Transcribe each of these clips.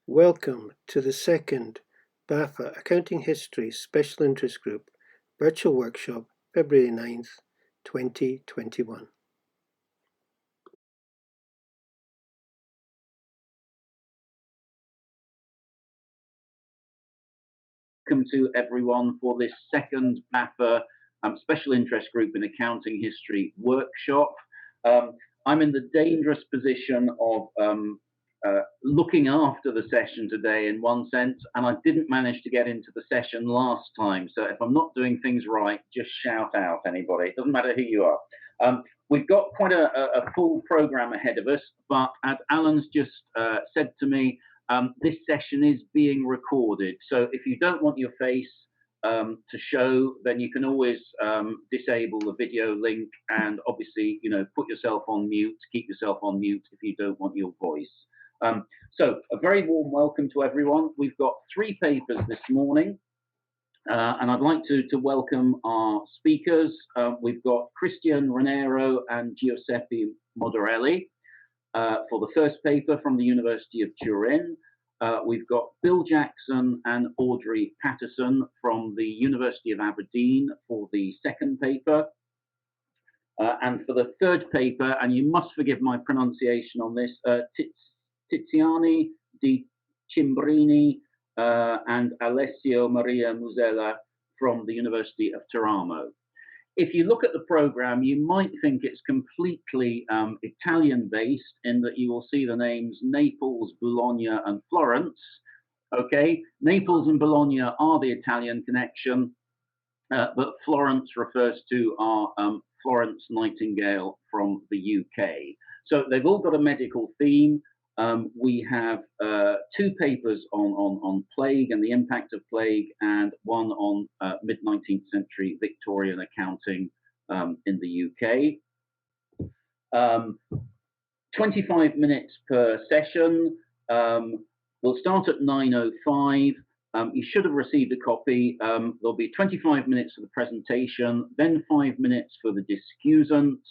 Welcome to the second BAFA Accounting History Special Interest Group Virtual Workshop, February 9th, 2021. Welcome to everyone for this second BAFA Special Interest Group in Accounting History workshop. I'm in the dangerous position of looking after the session today in one sense, and I didn't manage to get into the session last time. So if I'm not doing things right, just shout out, anybody. It doesn't matter who you are. We've got quite a full program ahead of us, but as Alan's just said to me, this session is being recorded. So if you don't want your face to show, then you can always disable the video link and obviously, put yourself on mute, keep yourself on mute if you don't want your voice. So a very warm welcome to everyone. We've got 3 papers this morning, and I'd like to welcome our speakers. We've got Christian Ranero and Giuseppe Moderelli for the first paper from the University of Turin. We've got Bill Jackson and Audrey Patterson from the University of Aberdeen for the second paper. And for the third paper, and you must forgive my pronunciation on this, Tiziani Di Cimbrini and Alessio Maria Musella from the University of Teramo. If you look at the program, you might think it's completely Italian-based in that you will see the names Naples, Bologna, and Florence. Okay, Naples and Bologna are the Italian connection, but Florence refers to our Florence Nightingale from the UK. So they've all got a medical theme. We have 2 papers on plague and the impact of plague, and one on mid-19th century Victorian accounting in the UK. 25 minutes per session. We'll start at 9:05. You should have received a copy. There'll be 25 minutes for the presentation, then 5 minutes for the discussants.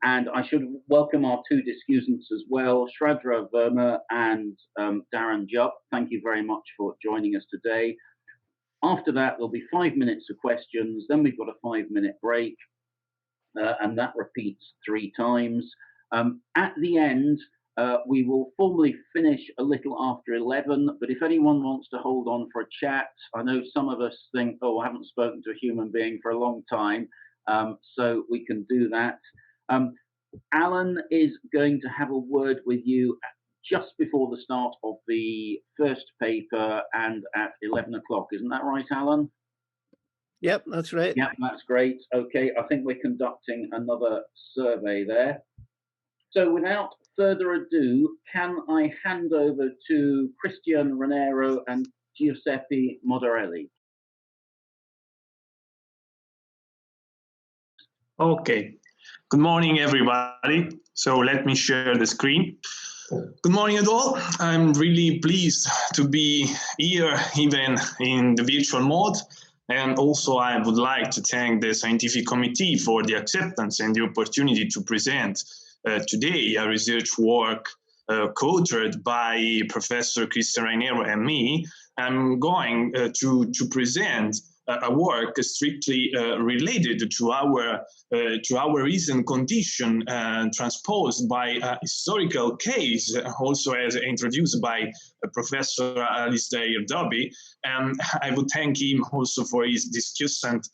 And I should welcome our 2 discussants as well, Shradra Verma and Darren Jupp. Thank you very much for joining us today. After that, there'll be 5 minutes of questions, then we've got a 5-minute break, and that repeats 3 times. At the end, we will formally finish a little after 11, but if anyone wants to hold on for a chat, I know some of us think, oh, I haven't spoken to a human being for a long time, so we can do that. Alan is going to have a word with you just before the start of the first paper and at 11 o'clock. Isn't that right, Alan? Yep, that's right. Yep, that's great. Okay, I think we're conducting another survey there. So without further ado, can I hand over to Christian Ranero and Giuseppe Moderelli? Okay. Good morning, everybody. So let me share the screen. Good morning at all. I'm really pleased to be here, even in the virtual mode. And also I would like to thank the scientific committee for the acceptance and the opportunity to present today a research work co-authored by Professor Christian Ranero and me. I'm going to present a work strictly related to our recent condition transposed by a historical case, also as introduced by Professor Alistair Dobby. And I would thank him also for his discussant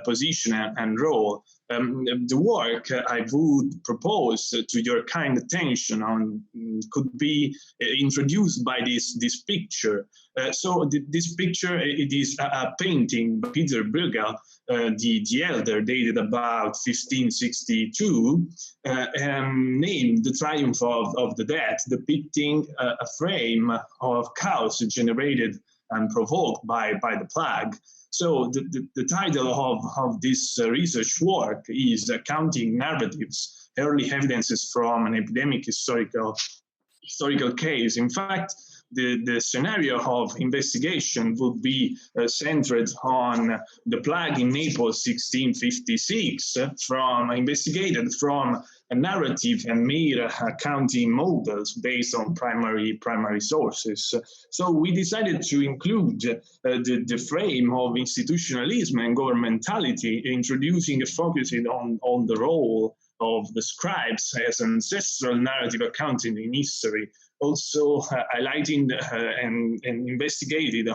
position and role. The work I would propose to your kind attention on could be introduced by this picture. So this picture, it is a painting by Peter Bruegel, the elder, dated about 1562, named The Triumph of the Dead, depicting a frame of chaos generated and provoked by the plague. So the title of this research work is Accounting Narratives, Early Evidences from an Epidemic Historical Case. In fact, the scenario of investigation would be centered on the plague in Naples 1656, investigated from a narrative and mere accounting models based on primary sources. So we decided to include the frame of institutionalism and governmentality, introducing a focus on the role of the scribes as ancestral narrative accounting in history, also highlighting and investigating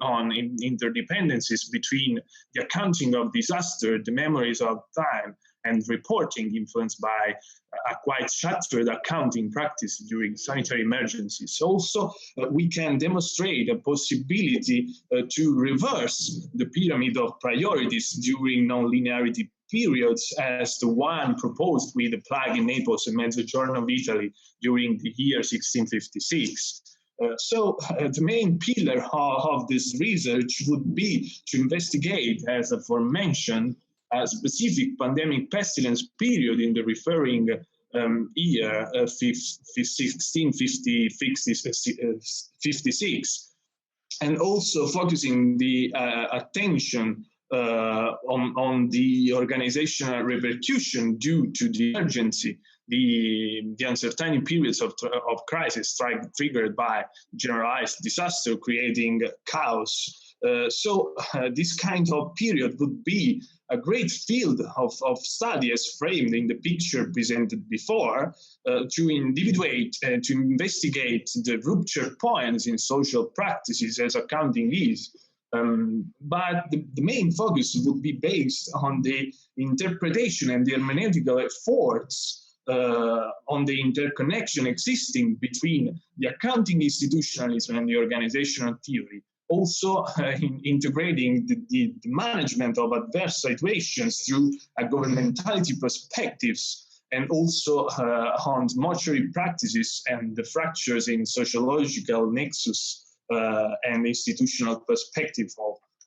on interdependencies between the accounting of disaster, the memories of time, and reporting influenced by a quite shattered accounting practice during sanitary emergencies. Also, we can demonstrate a possibility to reverse the pyramid of priorities during non-linearity periods as the one proposed with the plague in Naples and Mezzogiorno of Italy during the year 1656. So the main pillar of this research would be to investigate, as aforementioned, a specific pandemic pestilence period in the referring year 1656, and also focusing the attention on the organizational repercussion due to the urgency, the uncertain periods of crisis triggered by generalized disaster, creating chaos. So this kind of period would be a great field of study as framed in the picture presented before, to individuate and to investigate the rupture points in social practices as accounting is. But the main focus would be based on the interpretation and the hermeneutical efforts on the interconnection existing between the accounting institutionalism and the organizational theory. Also, in integrating the management of adverse situations through a governmentality perspectives, and also on mortuary practices and the fractures in sociological nexus and institutional perspective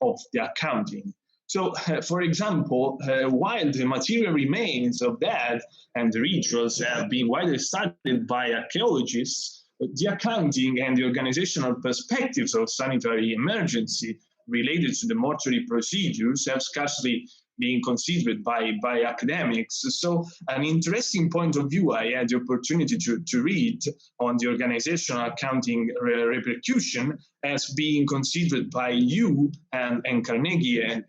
of the accounting. So, for example, while the material remains of death and the rituals have been widely studied by archaeologists, the accounting and the organizational perspectives of sanitary emergency related to the mortuary procedures have scarcely being considered by academics. So an interesting point of view I had the opportunity to read on the organizational accounting repercussion as being considered by you and Carnegie and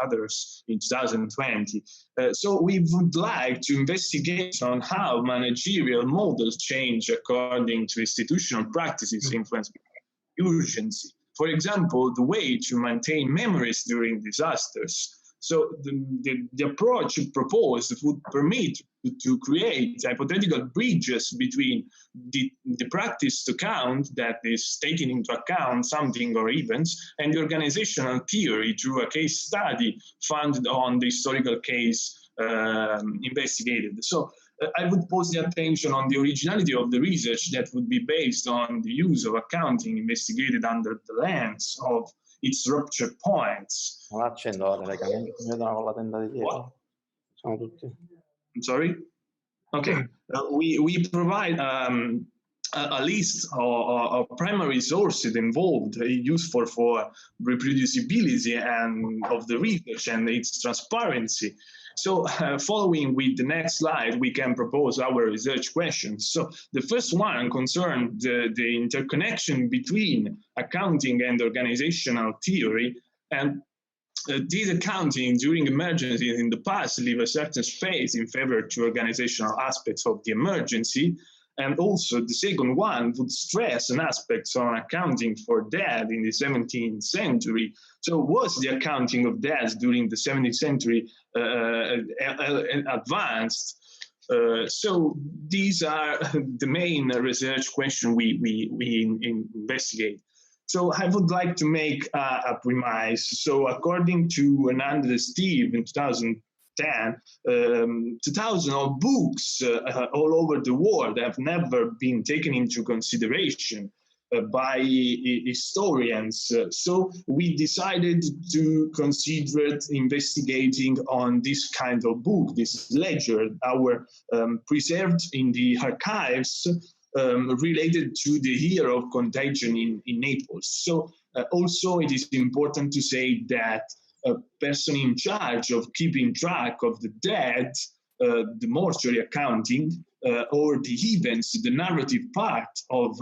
others in 2020. So we would like to investigate on how managerial models change according to institutional practices influenced by urgency. For example, the way to maintain memories during disasters. So the approach proposed would permit to create hypothetical bridges between the practice to count, that is taking into account something or events, and the organizational theory through a case study founded on the historical case investigated. So I would pose the attention on the originality of the research that would be based on the use of accounting investigated under the lens of its rupture points. Non accendo la telecamera, vedono con la tenda di dietro. Siamo tutti. I'm sorry? Okay. We provide a list of primary sources involved, useful for reproducibility and of the research and its transparency. So following with the next slide, we can propose our research questions. So the first one concerned the interconnection between accounting and organizational theory. And this accounting during emergencies in the past leave a certain space in favor to organizational aspects of the emergency. And also the second one would stress an aspect on accounting for death in the 17th century. So was the accounting of deaths during the 17th century advanced? So these are the main research questions we investigate. So I would like to make a premise. So according to Hernandez Steve in 2010, 2,000 of books all over the world have never been taken into consideration by historians. So we decided to consider investigating on this kind of book, this ledger, our preserved in the archives, related to the year of contagion in Naples. So also it is important to say that a person in charge of keeping track of the dead the mortuary accounting or the events, the narrative part of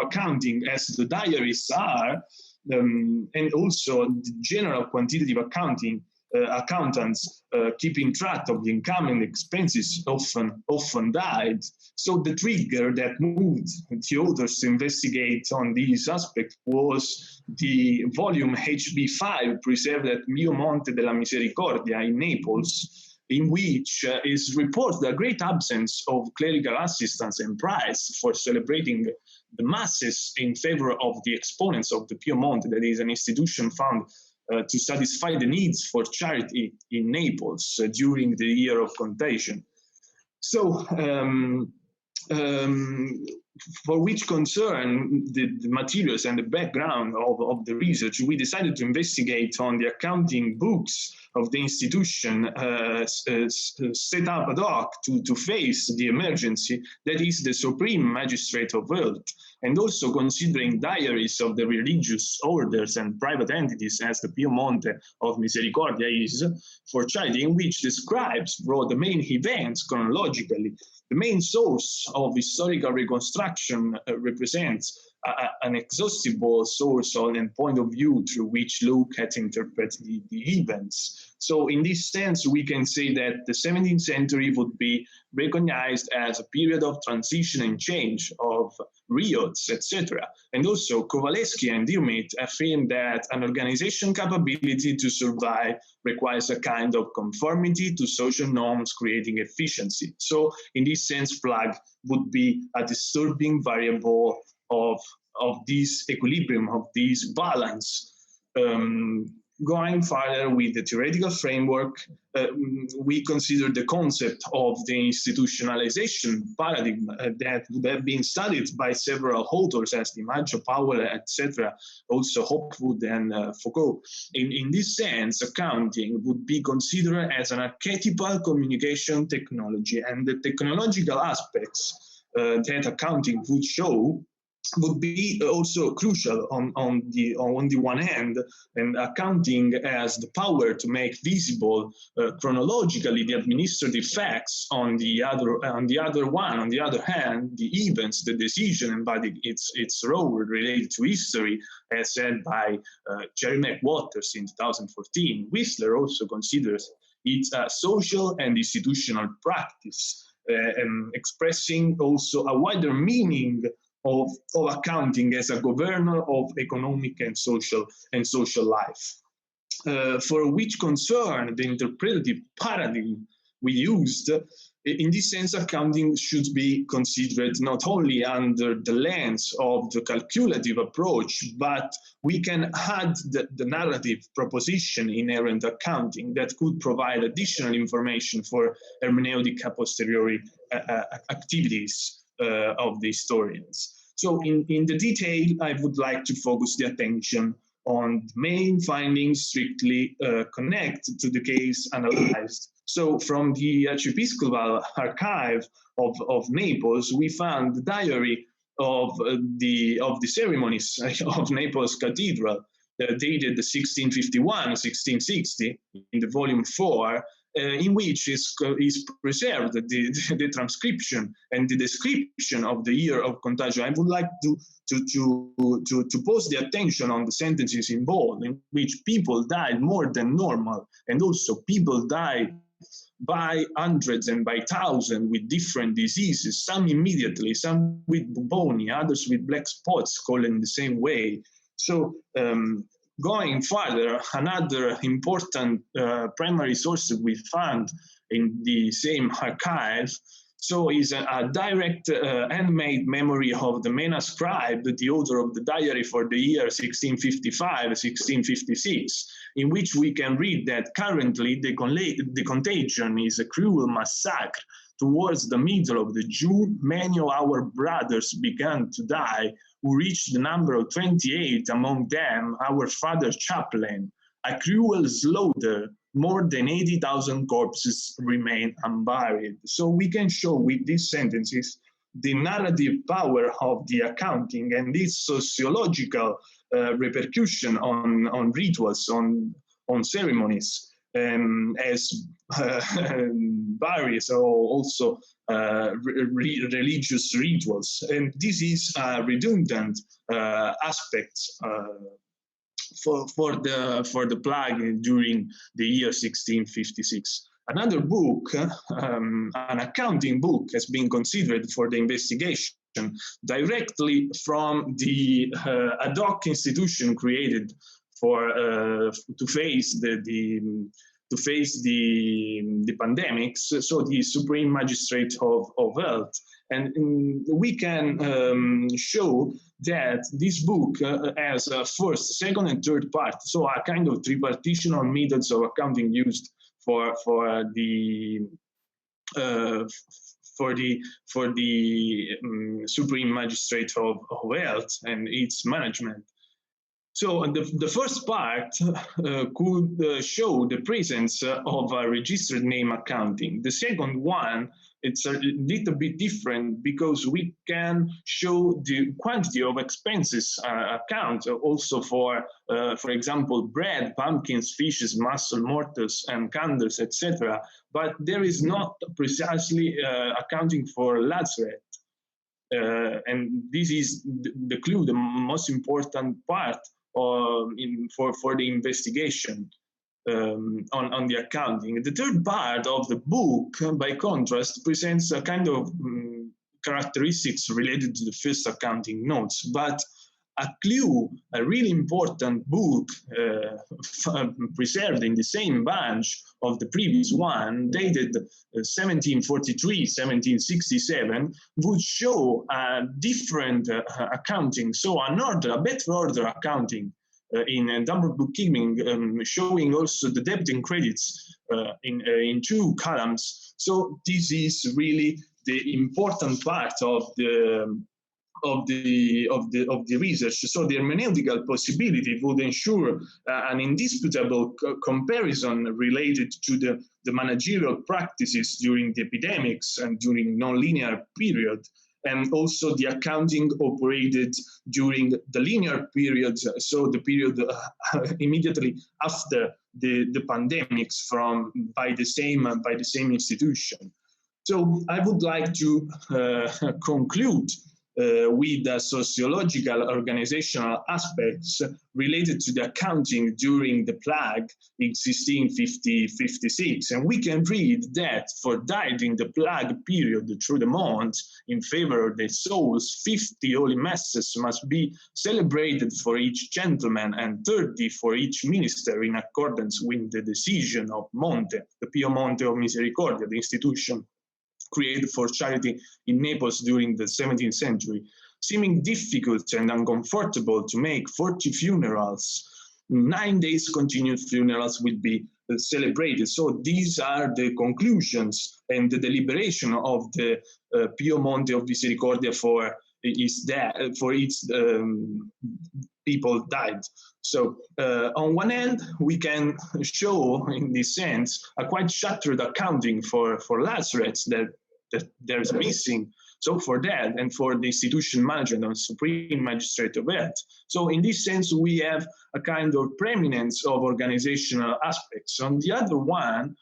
accounting, as the diaries are, and also the general quantitative accounting. Accountants keeping track of the income and expenses often died. So the trigger that moved the authors to investigate on this aspect was the volume HB5 preserved at Mio Monte della Misericordia in Naples, in which is reported a great absence of clerical assistance and prize for celebrating the masses in favor of the exponents of the Piemonte, that is an institution found to satisfy the needs for charity in Naples during the year of contagion. So, for which concern the materials and the background of the research, we decided to investigate on the accounting books of the institution set up ad hoc to face the emergency that is the Supreme Magistrate of Health, and also considering diaries of the religious orders and private entities, as the Piemonte of Misericordia is, for charity, in which the scribes brought the main events chronologically. The main source of historical reconstruction represents an exhaustible source and point of view through which look at interpret the events. So in this sense, we can say that the 17th century would be recognized as a period of transition and change of riots, etc. And also Kowalewski and Diomede affirm that an organization capability to survive requires a kind of conformity to social norms, creating efficiency. So in this sense, flag would be a disturbing variable of this equilibrium, of this balance. Going further with the theoretical framework, we consider the concept of the institutionalization paradigm that would have been studied by several authors as DiMaggio, Powell, etc., also Hopwood and Foucault. In this sense, accounting would be considered as an archetypal communication technology, and the technological aspects that accounting would show would be also crucial on the one hand, and accounting as the power to make visible chronologically the administrative facts on the other hand, the events, the decision embodied its role related to history, as said by Jerry McWaters in 2014. Whistler also considers it a social and institutional practice, expressing also a wider meaning of accounting as a governor of economic and social life. For which concern the interpretative paradigm we used, in this sense, accounting should be considered not only under the lens of the calculative approach, but we can add the narrative proposition inherent accounting that could provide additional information for hermeneutic a posteriori activities of the historians. So in the detail, I would like to focus the attention on the main findings strictly connected to the case analyzed. So from the Archiepiscopal Archive of Naples, we found the diary of the ceremonies of Naples Cathedral, dated 1651-1660 in the volume 4, in which is preserved the transcription and the description of the year of contagion. I would like to pose the attention on the sentences in bold, in which people died more than normal, and also people died by hundreds and by thousands with different diseases, some immediately, some with bubonic, others with black spots, called in the same way. So going further, another important primary source that we found in the same archive is a direct handmade memory of the Mena scribe, the author of the diary for the year 1655-1656, in which we can read that currently the contagion is a cruel massacre. Towards the middle of the June, many of our brothers began to die, who reached the number of 28, among them our father chaplain. A cruel slaughter, more than 80,000 corpses remain unburied. So we can show with these sentences the narrative power of the accounting and this sociological repercussion on rituals, on ceremonies. as various or also religious rituals. And this is a redundant aspect for the plague during the year 1656. Another book, an accounting book, has been considered for the investigation directly from the ad hoc institution created for to face the pandemics, so the Supreme Magistrate of Health. And we can show that this book has a first, second, and third part, so a kind of tripartitional methods of accounting used for the Supreme Magistrate of Health and its management. So the first part could show the presence of a registered name accounting. The second one, it's a little bit different because we can show the quantity of expenses account also for example, bread, pumpkins, fishes, mussel, mortars, and candles, etc. But there is not precisely accounting for lazaret. And this is the clue, the most important part for the investigation on the accounting. The third part of the book, by contrast, presents a kind of characteristics related to the first accounting notes, but a clue, a really important book preserved in the same bunch of the previous one, dated 1743, 1767, would show a different accounting, so a better order accounting in double bookkeeping, showing also the debit and credits in two columns. So this is really the important part of the research. So the hermeneutical possibility would ensure an indisputable comparison related to the managerial practices during the epidemics and during non-linear period, and also the accounting operated during the linear period, so the period immediately after the pandemics by the same institution. So I would like to conclude with the sociological organizational aspects related to the accounting during the plague in 1656. And we can read that for died in the plague period through the month in favor of their souls, 50 holy masses must be celebrated for each gentleman and 30 for each minister in accordance with the decision of Monte, the Pio Monte of Misericordia, the institution created for charity in Naples during the 17th century, seeming difficult and uncomfortable to make 40 funerals. 9 days continued funerals will be celebrated. So these are the conclusions and the deliberation of the Pio Monte of Misericordia for its people died. So on one end, we can show in this sense a quite shattered accounting for lazarets that there's missing. So for that and for the institution management of Supreme Magistrate of Health. So in this sense, we have a kind of preeminence of organizational aspects. On the other one,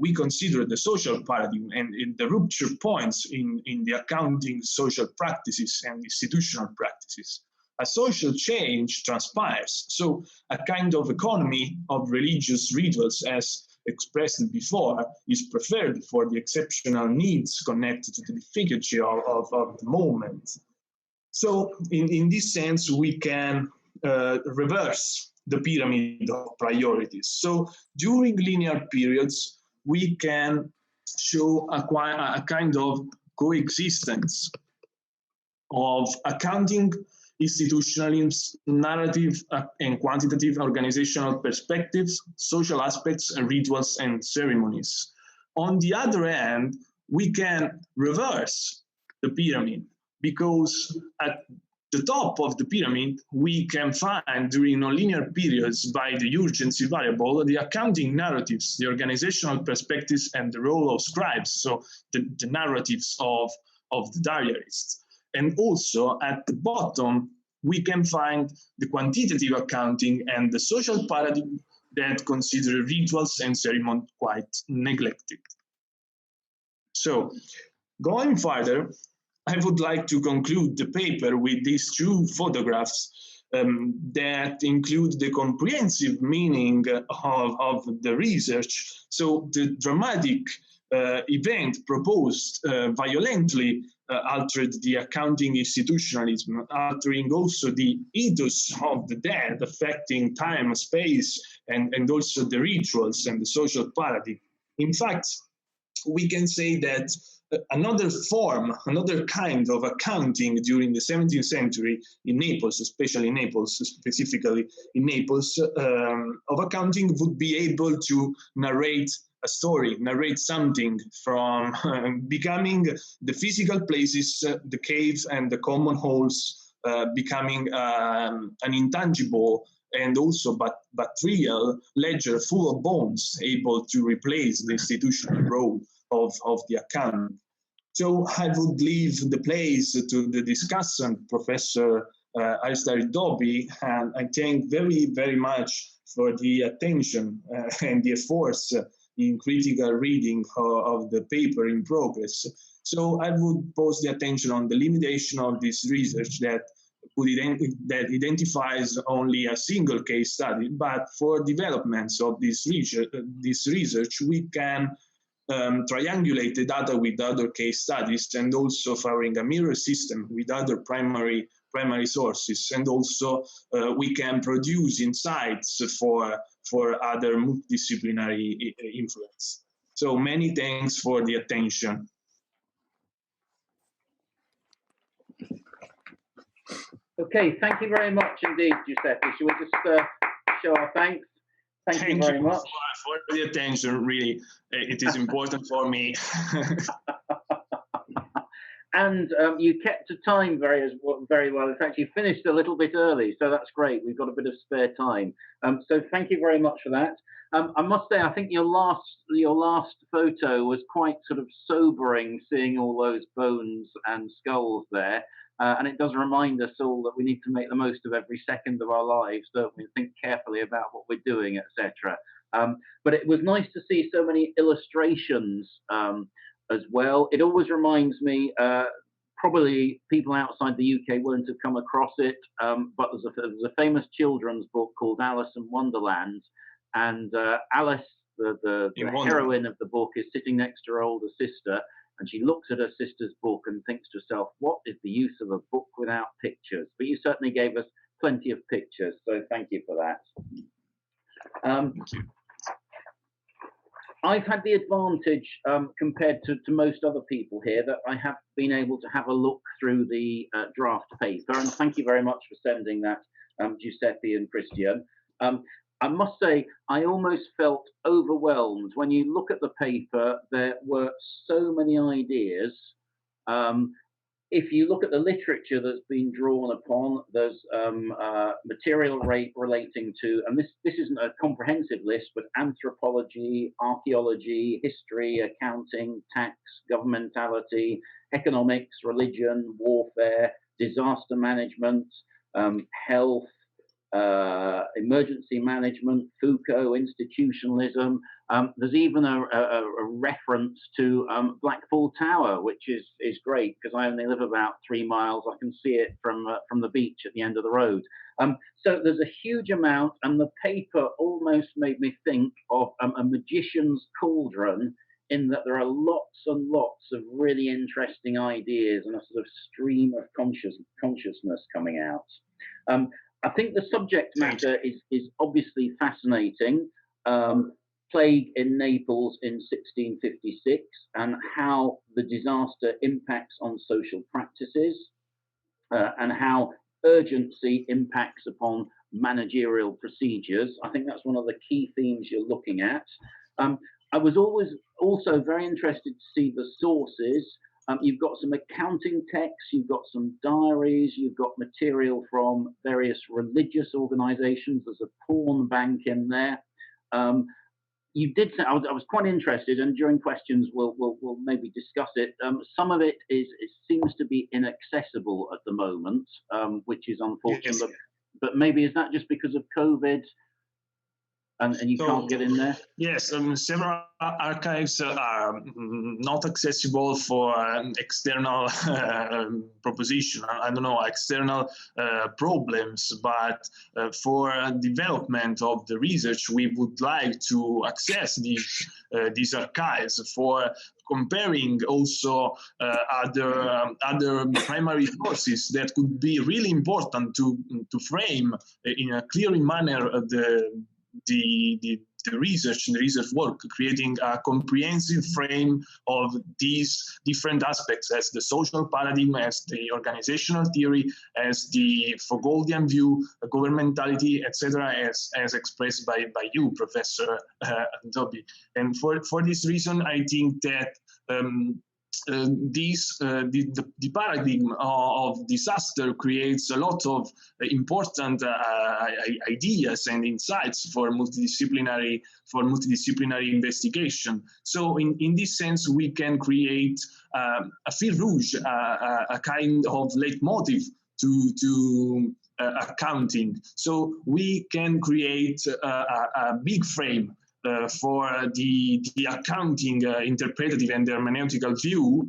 we consider the social paradigm and in the rupture points in the accounting social practices and institutional practices. A social change transpires. So a kind of economy of religious rituals, as expressed before, is preferred for the exceptional needs connected to the difficulty of the moment. So in this sense, we can reverse the pyramid of priorities. So during linear periods, we can show a kind of coexistence of accounting, institutionalism, narrative and quantitative organizational perspectives, social aspects, and rituals and ceremonies. On the other hand, we can reverse the pyramid because at the top of the pyramid, we can find during nonlinear periods by the urgency variable, the accounting narratives, the organizational perspectives, and the role of scribes, so the narratives of the diarists. And also at the bottom, we can find the quantitative accounting and the social paradigm that consider rituals and ceremony quite neglected. So, going further, I would like to conclude the paper with these two photographs that include the comprehensive meaning of the research. So the dramatic event proposed violently altered the accounting institutionalism, altering also the ethos of the dead, affecting time, space, and also the rituals and the social paradigm. In fact, we can say that another form, another kind of accounting during the 17th century in Naples, especially in Naples, specifically in Naples, of accounting would be able to narrate a story, narrate something from becoming the physical places, the caves and the common halls, becoming an intangible and also but real ledger full of bones, able to replace the institutional role of the account. So I would leave the place to the discussant, Professor Alistair Dobby, and I thank very, very much for the attention and the efforts in critical reading of the paper in progress. So I would pose the attention on the limitation of this research that identifies only a single case study, but for developments of this research we can triangulate the data with other case studies, and also favoring a mirror system with other primary sources, and also we can produce insights for other multidisciplinary influence. So many thanks for the attention. Okay, thank you very much indeed, Giuseppe. Shall we just show our thanks? Thank you very much for the attention. Really, it is important for me. And you kept to time very well. In fact, you finished a little bit early, so that's great. We've got a bit of spare time. So thank you very much for that. I must say, I think your last photo was quite sort of sobering, seeing all those bones and skulls there. And it does remind us all that we need to make the most of every second of our lives, don't we? Think carefully about what we're doing, etc. But it was nice to see so many illustrations as well. It always reminds me, probably people outside the UK won't have come across it, but there's a famous children's book called Alice in Wonderland, and Alice, the heroine of the book, is sitting next to her older sister, and she looks at her sister's book and thinks to herself, what is the use of a book without pictures? But you certainly gave us plenty of pictures, so thank you for that. Thank you. I've had the advantage compared to most other people here that I have been able to have a look through the draft paper, and thank you very much for sending that, Giuseppe and Christian. I must say, I almost felt overwhelmed. When you look at the paper, there were so many ideas. If you look at the literature that's been drawn upon, there's material relating to, and this isn't a comprehensive list, but anthropology, archaeology, history, accounting, tax, governmentality, economics, religion, warfare, disaster management, health, emergency management, Foucault, institutionalism. There's even a reference to Blackpool Tower, which is great because I only live about 3 miles. I can see it from the beach at the end of the road. So there's a huge amount, and the paper almost made me think of a magician's cauldron, in that there are lots and lots of really interesting ideas and a sort of stream of consciousness coming out. I think the subject matter is obviously fascinating. Plague in Naples in 1656 and how the disaster impacts on social practices and how urgency impacts upon managerial procedures. I think that's one of the key themes you're looking at. I was always also very interested to see the sources. You've got some accounting texts, you've got some diaries, you've got material from various religious organizations. There's a pawn bank in there. You did say, I was quite interested, and during questions we'll maybe discuss it. Some of it seems to be inaccessible at the moment, which is unfortunate. Yes. But maybe is that just because of COVID? and you can't get in there? Yes, several archives are not accessible for external proposition. I don't know, external problems, but for development of the research, we would like to access these archives for comparing also other primary sources that could be really important to frame in a clear manner the research and the research work, creating a comprehensive frame of these different aspects, as the social paradigm, as the organizational theory, as the Foucauldian view, governmentality, etc., as expressed by you, Professor Dobby. And for this reason, I think that the paradigm of disaster creates a lot of important ideas and insights for multidisciplinary investigation. So in this sense, we can create a fil rouge, a kind of leitmotiv to accounting. So we can create a big frame for the accounting interpretative and hermeneutical view,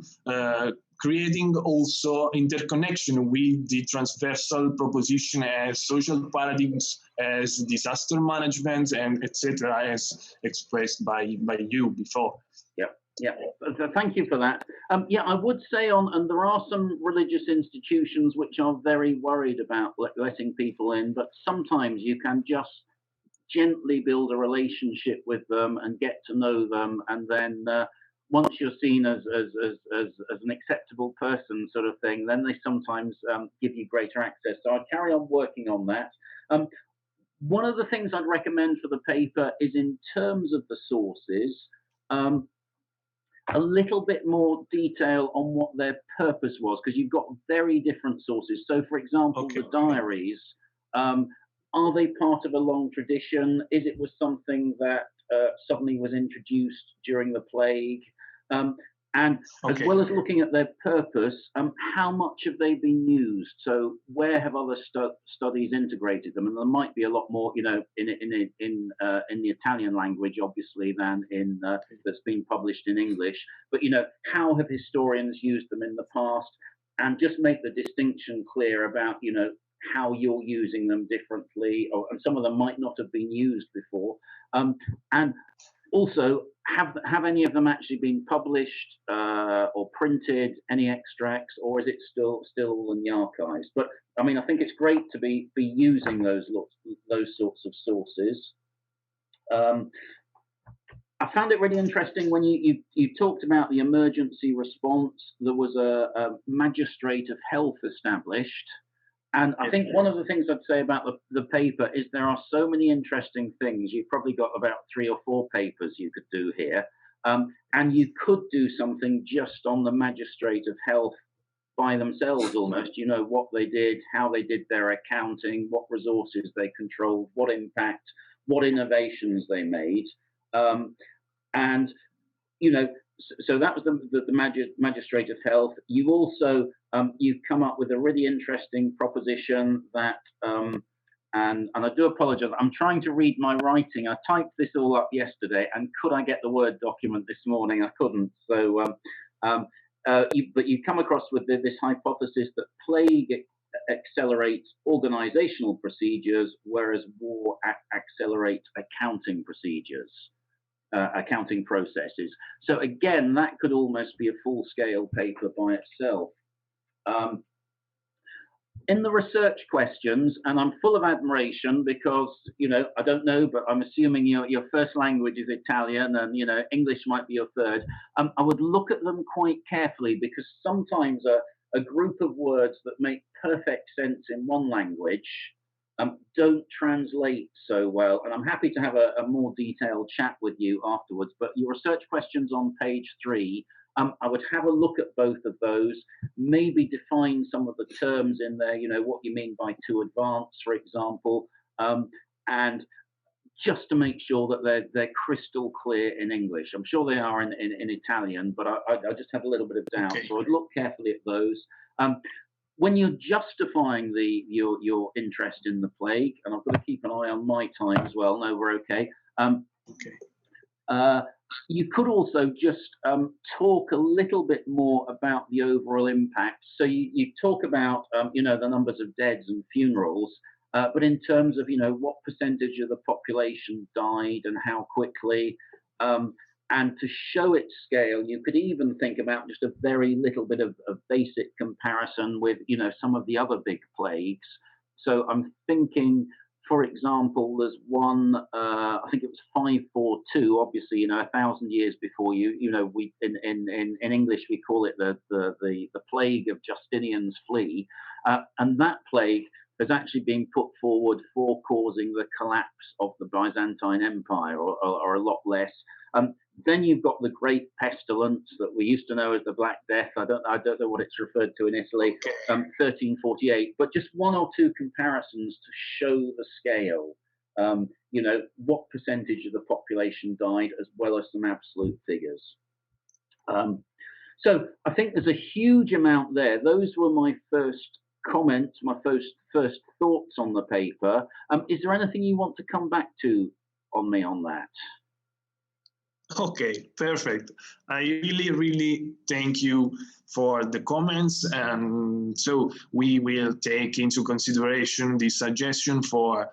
creating also interconnection with the transversal proposition as social paradigms, as disaster management, and etc., as expressed by you before. Yeah, thank you for that. Yeah, I would say and there are some religious institutions which are very worried about letting people in, but sometimes you can just gently build a relationship with them and get to know them, and then once you're seen as an acceptable person, sort of thing, then they sometimes give you greater access. So I'd carry on working on that. One of the things I'd recommend for the paper is, in terms of the sources, a little bit more detail on what their purpose was, because you've got very different sources. So, for example, the diaries, are they part of a long tradition? Is it was something that suddenly was introduced during the plague? And as well as looking at their purpose, how much have they been used? So where have other studies integrated them? And there might be a lot more, you know, in the Italian language, obviously, than in that's been published in English. But, you know, how have historians used them in the past? And just make the distinction clear about, you know, how you're using them differently, and some of them might not have been used before. And also, have any of them actually been published or printed, any extracts, or is it still all in the archives? But I mean, I think it's great to be using those sorts of sources. I found it really interesting when you talked about the emergency response. There was a magistrate of health established. And I think one of the things I'd say about the paper is there are so many interesting things. You've probably got about 3 or 4 papers you could do here. And you could do something just on the magistrate of health by themselves almost, you know, what they did, how they did their accounting, what resources they controlled, what impact, what innovations they made. And, you know, so that was the magistrate of health. You also you've come up with a really interesting proposition that, and I do apologize, I'm trying to read my writing. I typed this all up yesterday, and could I get the Word document this morning? I couldn't. So, but you come across with this hypothesis that plague accelerates organizational procedures, whereas war accelerates accounting procedures. Accounting processes. So again, that could almost be a full-scale paper by itself. In the research questions, and I'm full of admiration because, you know, I don't know, but I'm assuming your first language is Italian, and, you know, English might be your third. I would look at them quite carefully, because sometimes a group of words that make perfect sense in one language don't translate so well, and I'm happy to have a more detailed chat with you afterwards. But your research questions on page 3, I would have a look at both of those, maybe define some of the terms in there, you know, what you mean by too advanced, for example, and just to make sure that they're crystal clear in English. I'm sure they are in Italian, but I just have a little bit of doubt, so I'd look carefully at those. when you're justifying your interest in the plague, and I've got to keep an eye on my time as well. No, we're okay. You could also just talk a little bit more about the overall impact. So you talk about you know, the numbers of deaths and funerals, but in terms of, you know, what percentage of the population died and how quickly, and to show its scale, you could even think about just a very little bit of basic comparison with, you know, some of the other big plagues. So I'm thinking, for example, there's one, I think it was 542, obviously, you know, 1,000 years before you. You know, we in English we call it the plague of Justinian's flea, and that plague has actually been put forward for causing the collapse of the Byzantine Empire, or a lot less. Then you've got the Great Pestilence that we used to know as the Black Death. I don't know what it's referred to in Italy, 1348. But just one or two comparisons to show the scale. You know, what percentage of the population died, as well as some absolute figures. So I think there's a huge amount there. Those were my first comments, my first thoughts on the paper. Is there anything you want to come back to on me on that? Okay, perfect. I really thank you for the comments, and so we will take into consideration the suggestion for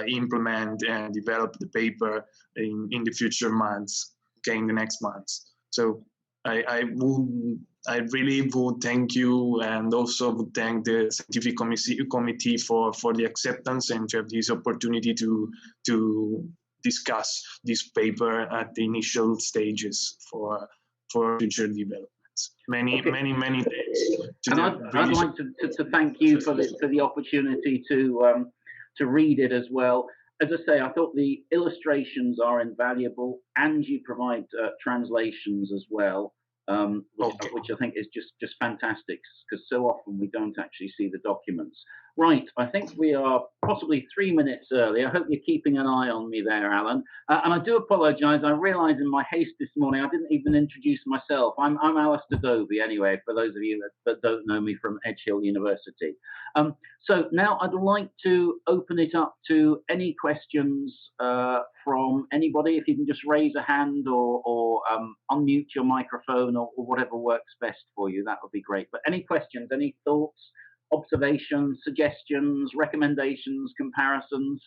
implement and develop the paper in the future months, okay, in the next months. So I really would thank you, and also would thank the scientific committee for the acceptance and to have this opportunity to discuss this paper at the initial stages for future developments. Many thanks. And I'd like to thank you for the opportunity to read it as well. As I say, I thought the illustrations are invaluable, and you provide translations as well, which I think is just fantastic, because so often we don't actually see the documents. Right, I think we are possibly 3 minutes early. I hope you're keeping an eye on me there, Alan. And I do apologise. I realised in my haste this morning I didn't even introduce myself. I'm Alistair Dobie, anyway, for those of you that don't know me from Edge Hill University. So now I'd like to open it up to any questions from anybody. If you can just raise a hand or unmute your microphone, or whatever works best for you, that would be great. But any questions, any thoughts, observations, suggestions, recommendations, comparisons?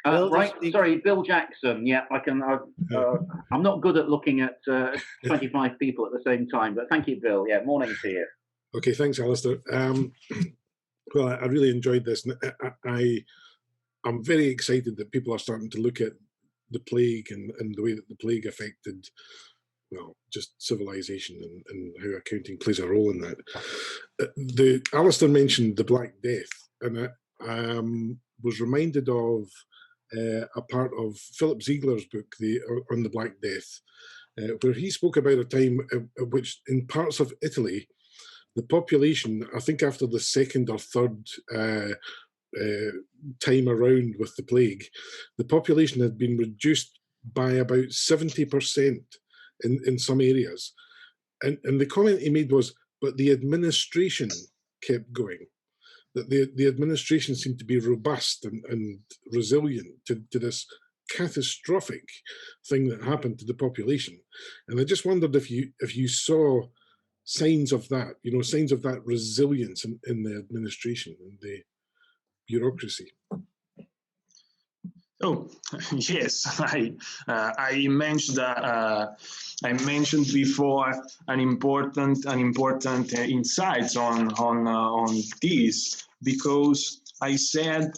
Right, sorry, Bill Jackson. Yeah, I can. I'm not good at looking at 25 people at the same time, but thank you, Bill. Yeah, morning to you. Okay, thanks, Alistair. Well, I really enjoyed this. I'm very excited that people are starting to look at the plague and the way that the plague affected, well, just civilization and how accounting plays a role in that. Alistair mentioned the Black Death, and I was reminded of a part of Philip Ziegler's book, on the Black Death, where he spoke about a time at which in parts of Italy, the population, I think after the second or third time around with the plague, the population had been reduced by about 70% in some areas. And the comment he made was, but the administration kept going, that the administration seemed to be robust and resilient to this catastrophic thing that happened to the population. And I just wondered if you saw signs of that, you know, signs of that resilience in the administration and the bureaucracy. Oh yes, I mentioned before an important insights on this, because I said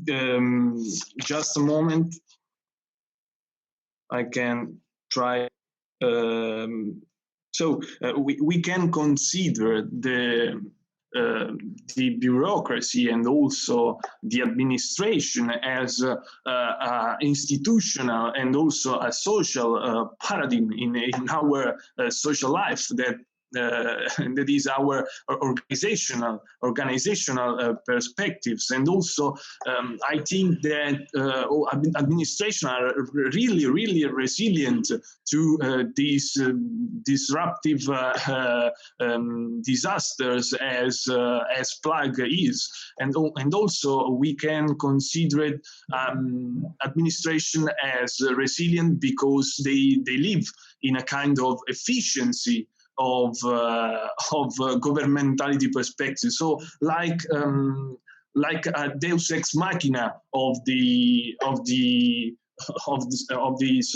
just a moment. I can try. So we can consider the bureaucracy and also the administration as institutional and also a social paradigm in our social life that that is our organizational perspectives. And also, I think that administration are really resilient to these disruptive disasters as plague is, and also we can consider administration as resilient because they live in a kind of efficiency of governmentality perspective. So like a Deus ex machina of the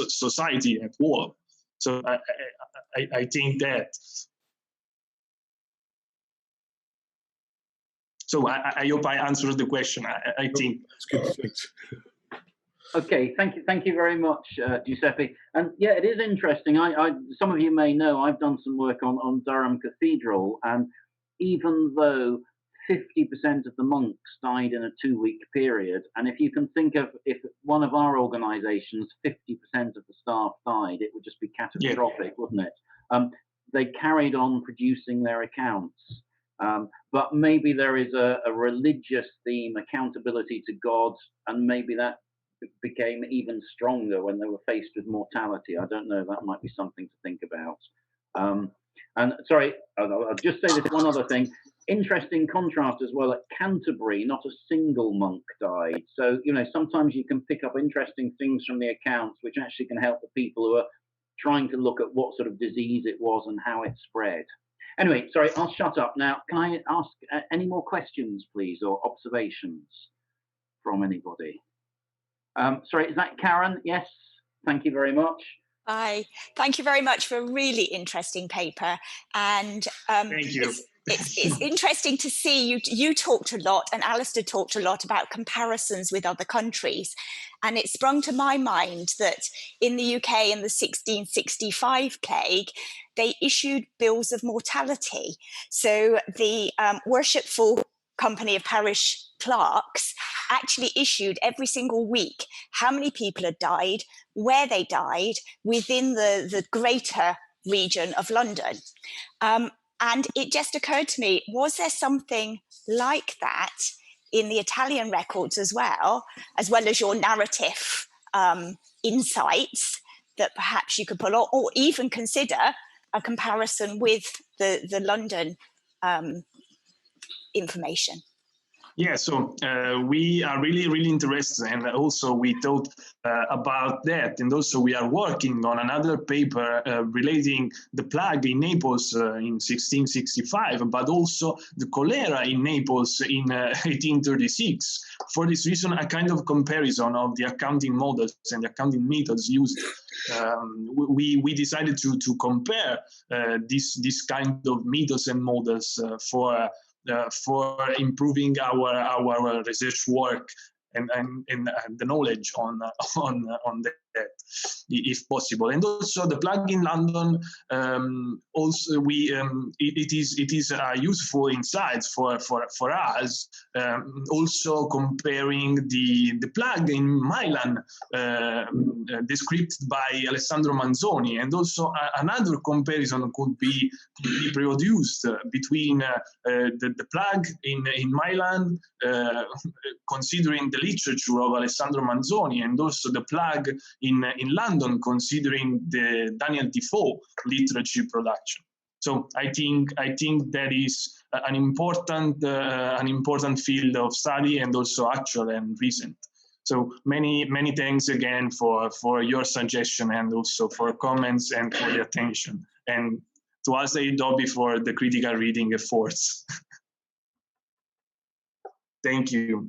society at war. So I think that. So I hope I answered the question. I think that's good. Thanks. Okay, thank you very much, Giuseppe. And yeah, it is interesting. Some of you may know I've done some work on Durham Cathedral, and even though 50% of the monks died in a 2-week period, and if you can think of if one of our organisations 50% of the staff died, it would just be catastrophic, wouldn't it? They carried on producing their accounts. But maybe there is a religious theme, accountability to God, and maybe that became even stronger when they were faced with mortality. I don't know, that might be something to think about. And sorry, I'll just say this one other thing. Interesting contrast as well, at Canterbury, not a single monk died. So, you know, sometimes you can pick up interesting things from the accounts which actually can help the people who are trying to look at what sort of disease it was and how it spread. Anyway, sorry, I'll shut up now. Can I ask any more questions, please, or observations from anybody? Sorry, is that Karen? Yes, thank you very much. Hi, thank you very much for a really interesting paper. And thank you. It's interesting to see you talked a lot, and Alistair talked a lot about comparisons with other countries. And it sprung to my mind that in the UK in the 1665 plague, they issued bills of mortality. So the Worshipful Company of Parish Clerks actually issued every single week how many people had died, where they died within the greater region of London. And it just occurred to me, was there something like that in the Italian records as well as your narrative insights that perhaps you could pull on, or even consider a comparison with the London information? Yeah, so we are really interested, and also we thought about that, and also we are working on another paper relating the plague in Naples in 1665, but also the cholera in Naples in 1836. For this reason, a kind of comparison of the accounting models and the accounting methods used. We decided to compare this kind of methods and models for improving our research work and the knowledge on that, if possible. And also the plug in London, also it is a useful insight for us. Also comparing the plug in Milan, described by Alessandro Manzoni, and also another comparison could be produced between the plug in Milan, considering the literature of Alessandro Manzoni, and also the plug in London, considering the Daniel Defoe literature production. So I think that is an important field of study, and also actual and recent. So many thanks again for your suggestion, and also for comments and for the attention, and to Asa Dobby for the critical reading efforts. Thank you.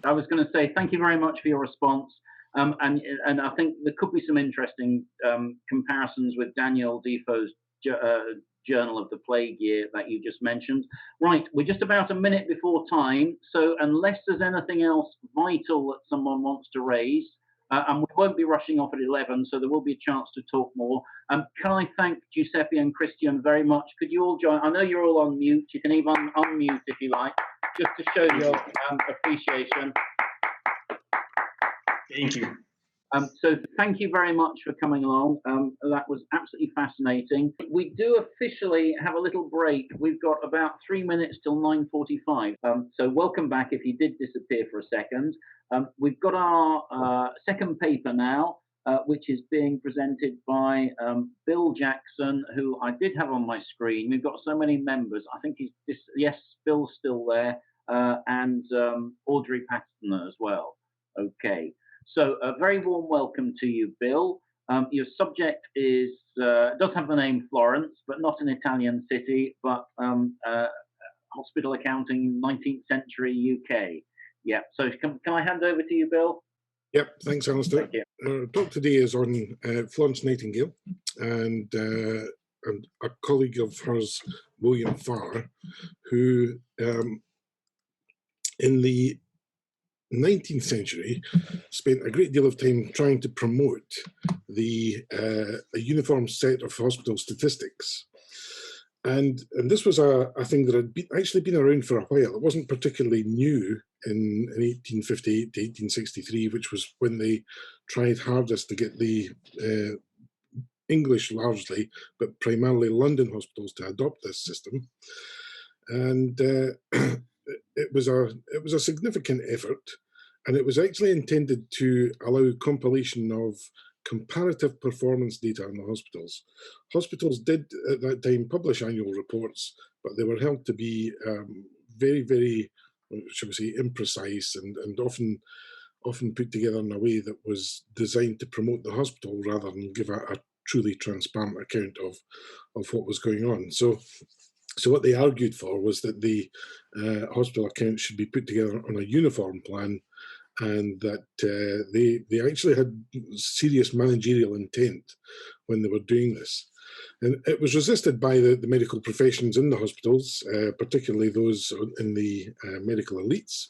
I was going to say thank you very much for your response, and I think there could be some interesting comparisons with Daniel Defoe's Journal of the Plague Year that you just mentioned. Right, we're just about a minute before time, so unless there's anything else vital that someone wants to raise, and we won't be rushing off at 11, so there will be a chance to talk more. Can I thank Giuseppe and Christian very much? Could you all join? I know you're all on mute. You can even unmute if you like, just to show your appreciation. Thank you. So thank you very much for coming along. That was absolutely fascinating. We do officially have a little break. We've got about 3 minutes till 9:45. So welcome back if you did disappear for a second. We've got our second paper now, which is being presented by Bill Jackson, who I did have on my screen. We've got so many members. I think yes, Bill's still there, and Audrey Patton as well. Okay. So a very warm welcome to you, Bill. Your subject does have the name Florence, but not an Italian city, but hospital accounting, 19th century UK. Yeah, so can I hand over to you, Bill? Yep, thanks, Alistair. Thank you. Our talk today is on Florence Nightingale and a colleague of hers, William Farr, who in the 19th century spent a great deal of time trying to promote a uniform set of hospital statistics. And this was a thing that had actually been around for a while. It wasn't particularly new in 1858 to 1863, which was when they tried hardest to get the English largely, but primarily London hospitals to adopt this system. And it was a significant effort, and it was actually intended to allow compilation of comparative performance data in the hospitals. Hospitals did at that time publish annual reports, but they were held to be very, very, shall we say, imprecise and often put together in a way that was designed to promote the hospital rather than give a truly transparent account of what was going on. So what they argued for was that the hospital accounts should be put together on a uniform plan, and that they actually had serious managerial intent when they were doing this. And it was resisted by the medical professions in the hospitals, particularly those in the medical elites.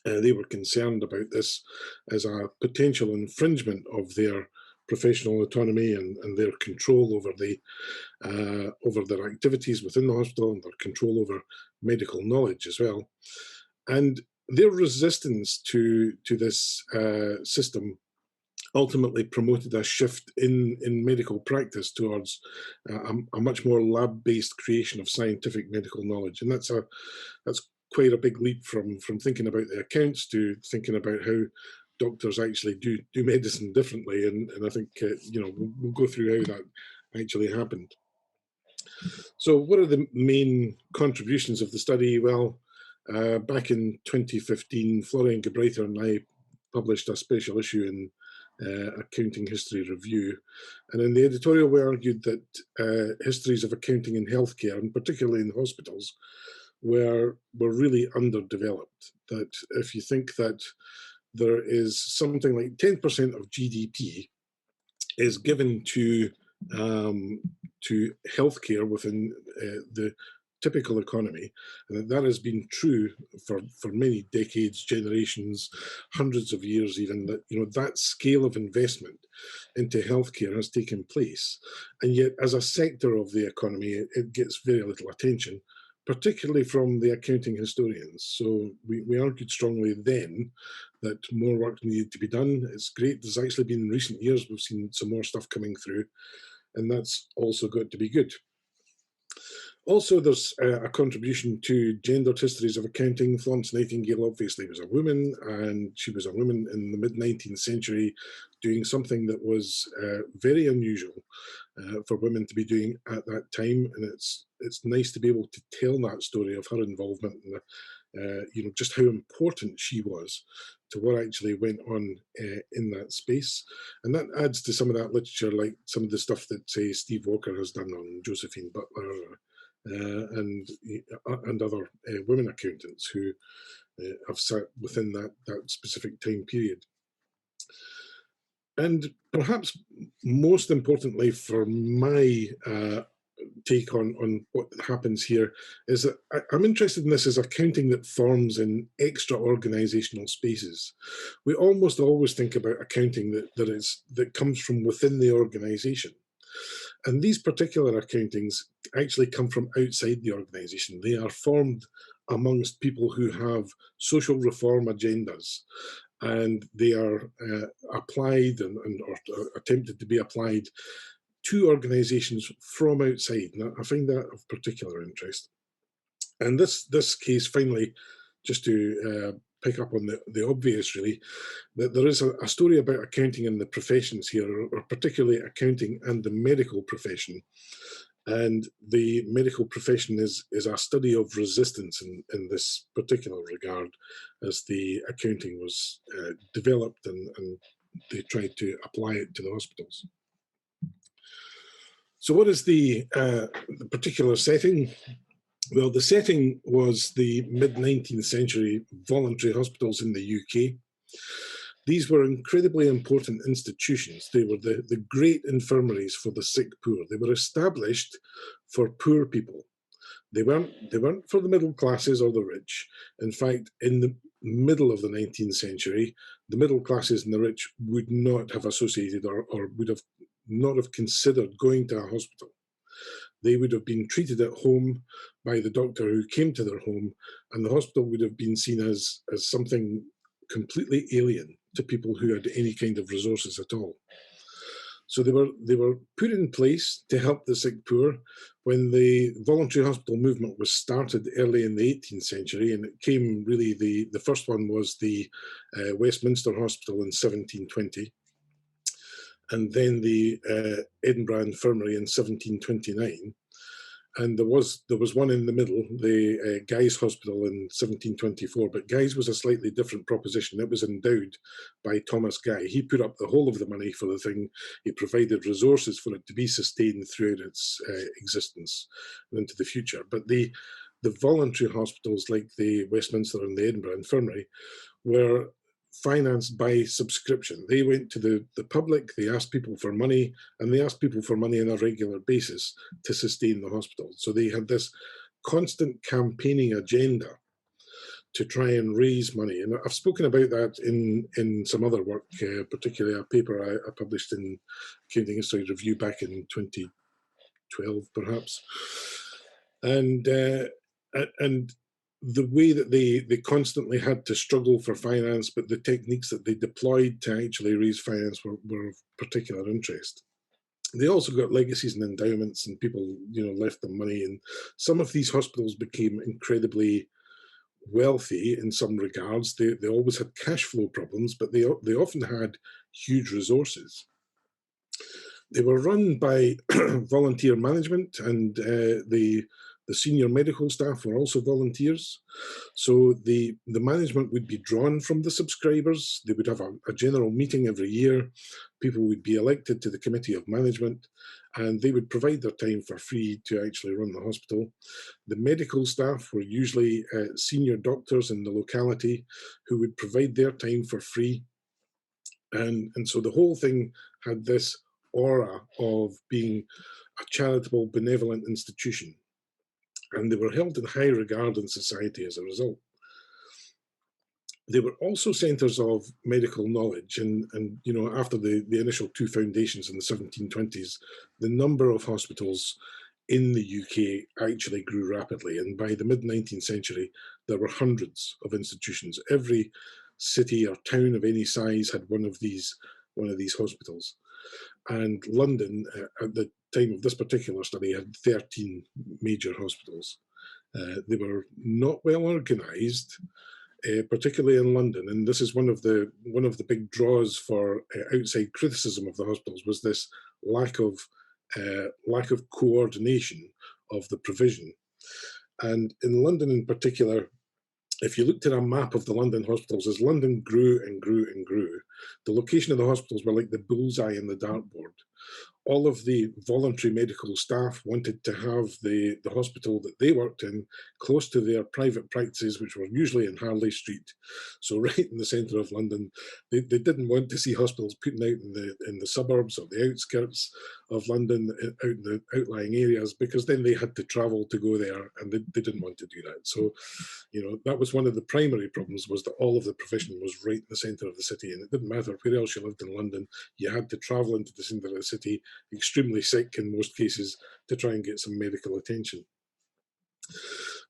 They were concerned about this as a potential infringement of their professional autonomy and their control over over their activities within the hospital and their control over medical knowledge as well. And their resistance to this system ultimately promoted a shift in medical practice towards a much more lab-based creation of scientific medical knowledge, and that's quite a big leap from thinking about the accounts to thinking about how doctors actually do medicine differently. And I think we'll go through how that actually happened. So, what are the main contributions of the study? Well, back in 2015, Florian Gebreiter and I published a special issue in Accounting History Review, and in the editorial we argued that histories of accounting in healthcare, and particularly in hospitals, were really underdeveloped. That if you think that there is something like 10% of GDP is given to healthcare within the typical economy, and that has been true for many decades, generations, hundreds of years even, that that scale of investment into healthcare has taken place, and yet as a sector of the economy it gets very little attention, particularly from the accounting historians. So we argued strongly then that more work needed to be done. It's great, there's actually been in recent years we've seen some more stuff coming through, and that's also got to be good. Also, there's a contribution to gendered histories of accounting. Florence Nightingale obviously was a woman, and she was a woman in the mid-19th century doing something that was very unusual for women to be doing at that time. And it's nice to be able to tell that story of her involvement and just how important she was to what actually went on in that space. And that adds to some of that literature, like some of the stuff that, say, Steve Walker has done on Josephine Butler, and other women accountants who have sat within that specific time period. And perhaps most importantly for my take on what happens here is that I'm interested in this as accounting that forms in extra organizational spaces. We almost always think about accounting that comes from within the organization. And these particular accountings actually come from outside the organisation. They are formed amongst people who have social reform agendas. and they are applied or attempted to be applied to organisations from outside. And I find that of particular interest. And this case, finally, just to pick up on the obvious, really, that there is a story about accounting and the professions here, or particularly accounting and the medical profession. And the medical profession is a study of resistance in this particular regard, as the accounting was developed and they tried to apply it to the hospitals. So what is the particular setting? Well, the setting was the mid-19th century voluntary hospitals in the UK. These were incredibly important institutions. They were the great infirmaries for the sick poor. They were established for poor people. They weren't for the middle classes or the rich. In fact, in the middle of the 19th century, the middle classes and the rich would not have associated or would have not have considered going to a hospital. They would have been treated at home by the doctor who came to their home, and the hospital would have been seen as something completely alien to people who had any kind of resources at all. So they were put in place to help the sick poor when the voluntary hospital movement was started early in the 18th century, and it came really, the first one was the Westminster Hospital in 1720, and then the Edinburgh Infirmary in 1729. And there was one in the middle, the Guy's Hospital in 1724, but Guy's was a slightly different proposition. It was endowed by Thomas Guy. He put up the whole of the money for the thing. He provided resources for it to be sustained throughout its existence and into the future. But the voluntary hospitals like the Westminster and the Edinburgh Infirmary were financed by subscription. They went to the public, they asked people for money, and they asked people for money on a regular basis to sustain the hospital. So they had this constant campaigning agenda to try and raise money. And I've spoken about that in some other work, particularly a paper I published in Accounting History Review back in 2012, perhaps. And the way that they constantly had to struggle for finance, but the techniques that they deployed to actually raise finance were of particular interest. They also got legacies and endowments, and people, left them money. And some of these hospitals became incredibly wealthy in some regards. They always had cash flow problems, but they often had huge resources. They were run by volunteer management, and the senior medical staff were also volunteers. So the management would be drawn from the subscribers. They would have a general meeting every year. People would be elected to the committee of management, and they would provide their time for free to actually run the hospital. The medical staff were usually senior doctors in the locality who would provide their time for free. And so the whole thing had this aura of being a charitable, benevolent institution. And they were held in high regard in society as a result. They were also centres of medical knowledge, and after the initial two foundations in the 1720s, the number of hospitals in the UK actually grew rapidly, and by the mid-19th century, there were hundreds of institutions. Every city or town of any size had one of these hospitals. And London, at the time of this particular study, had 13 major hospitals. They were not well organised, particularly in London, and this is one of the big draws for outside criticism of the hospitals, was this lack of coordination of the provision. And in London in particular, if you looked at a map of the London hospitals, as London grew and grew and grew, the location of the hospitals were like the bullseye in the dartboard. All of the voluntary medical staff wanted to have the hospital that they worked in close to their private practices, which were usually in Harley Street, so right in the centre of London. They didn't want to see hospitals putting out in the suburbs or the outskirts of London, out in the outlying areas, because then they had to travel to go there, and they didn't want to do that. So, that was one of the primary problems, was that all of the provision was right in the centre of the city, and it didn't matter where else you lived in London, you had to travel into the centre of the city, extremely sick in most cases, to try and get some medical attention.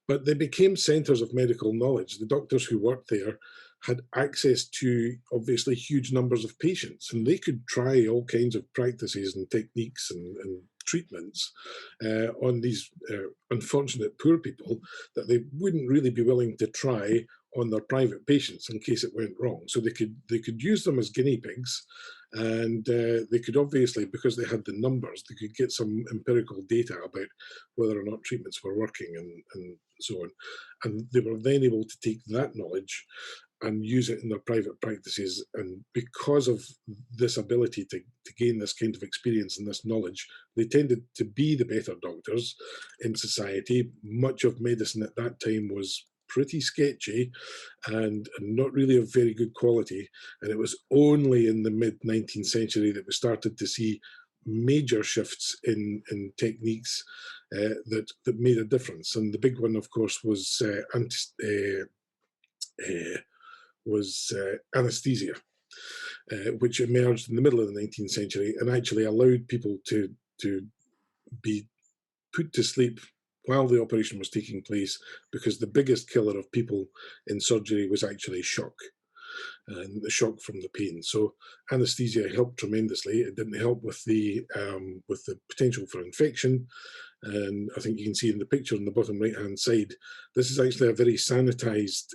But they became centres of medical knowledge. The doctors who worked there had access to obviously huge numbers of patients, and they could try all kinds of practices and techniques and treatments on these unfortunate poor people that they wouldn't really be willing to try on their private patients in case it went wrong. So they could use them as guinea pigs, and they could obviously, because they had the numbers, they could get some empirical data about whether or not treatments were working and so on. And they were then able to take that knowledge and use it in their private practices. And because of this ability to gain this kind of experience and this knowledge, they tended to be the better doctors in society. Much of medicine at that time was pretty sketchy and not really of very good quality. And it was only in the mid-19th century that we started to see major shifts in techniques that made a difference. And the big one, of course, was anesthesia, which emerged in the middle of the 19th century and actually allowed people to be put to sleep while the operation was taking place, because the biggest killer of people in surgery was actually shock, and the shock from the pain. So anesthesia helped tremendously. It didn't help with the potential for infection. And I think you can see in the picture on the bottom right-hand side, this is actually a very sanitized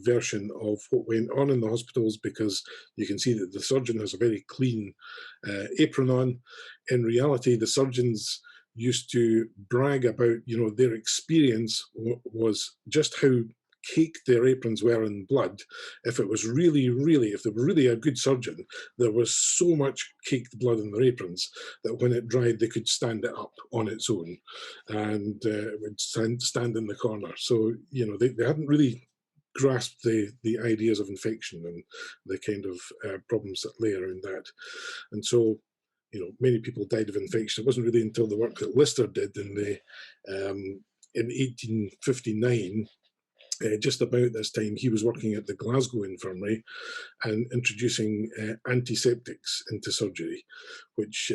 version of what went on in the hospitals, because you can see that the surgeon has a very clean apron on. In reality, the surgeons used to brag about, their experience was just how caked their aprons were in blood. If it was really, if they were really a good surgeon, there was so much caked blood in their aprons that when it dried, they could stand it up on its own, and it would stand in the corner. So, they hadn't really grasped the ideas of infection and the kind of problems that lay around that. And so, many people died of infection. It wasn't really until the work that Lister did in 1859, just about this time, he was working at the Glasgow Infirmary and introducing antiseptics into surgery, which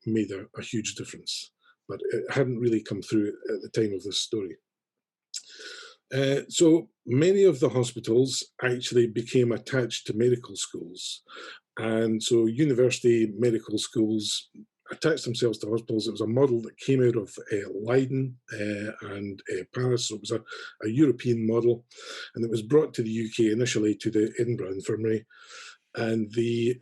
made a huge difference. But it hadn't really come through at the time of this story. So many of the hospitals actually became attached to medical schools. And so university medical schools attached themselves to hospitals. It was a model that came out of Leiden and Paris. So it was a European model, and it was brought to the UK initially to the Edinburgh Infirmary. And the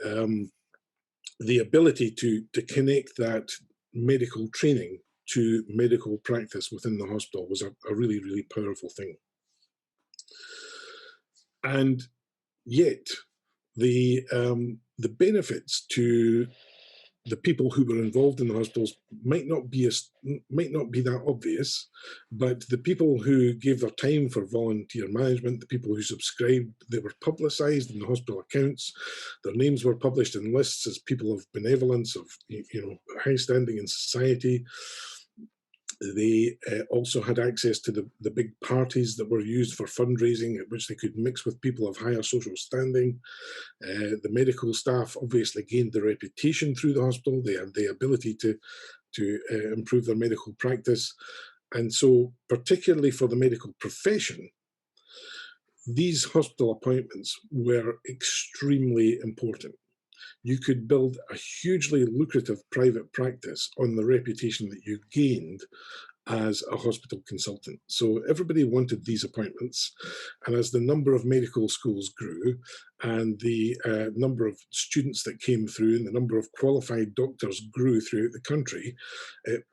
ability to connect that medical training to medical practice within the hospital was a really, really powerful thing. And yet, the benefits to the people who were involved in the hospitals might not be that obvious, but the people who gave their time for volunteer management, the people who subscribed, they were publicised in the hospital accounts. Their names were published in lists as people of benevolence, of high standing in society. They also had access to the big parties that were used for fundraising, at which they could mix with people of higher social standing. The medical staff obviously gained their reputation through the hospital. They had the ability to improve their medical practice. And so, particularly for the medical profession, these hospital appointments were extremely important. You could build a hugely lucrative private practice on the reputation that you gained as a hospital consultant. So everybody wanted these appointments. And as the number of medical schools grew and the number of students that came through and the number of qualified doctors grew throughout the country,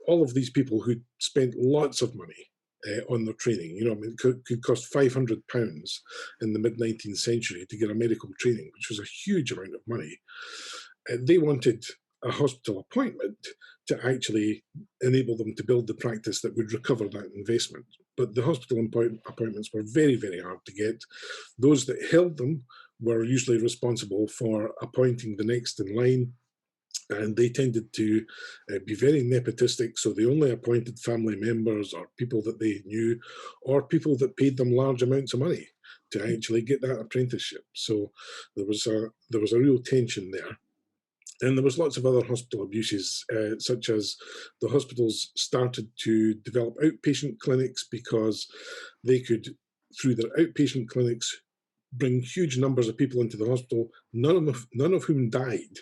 all of these people who spent lots of money on their training, it could cost £500 in the mid-19th century to get a medical training, which was a huge amount of money. They wanted a hospital appointment to actually enable them to build the practice that would recover that investment. But the hospital appointments were very, very hard to get. Those that held them were usually responsible for appointing the next in line, and they tended to be very nepotistic, so they only appointed family members or people that they knew, or people that paid them large amounts of money to actually get that apprenticeship. So there was a real tension there. And there was lots of other hospital abuses, such as the hospitals started to develop outpatient clinics because they could, through their outpatient clinics, bring huge numbers of people into the hospital, none of whom died.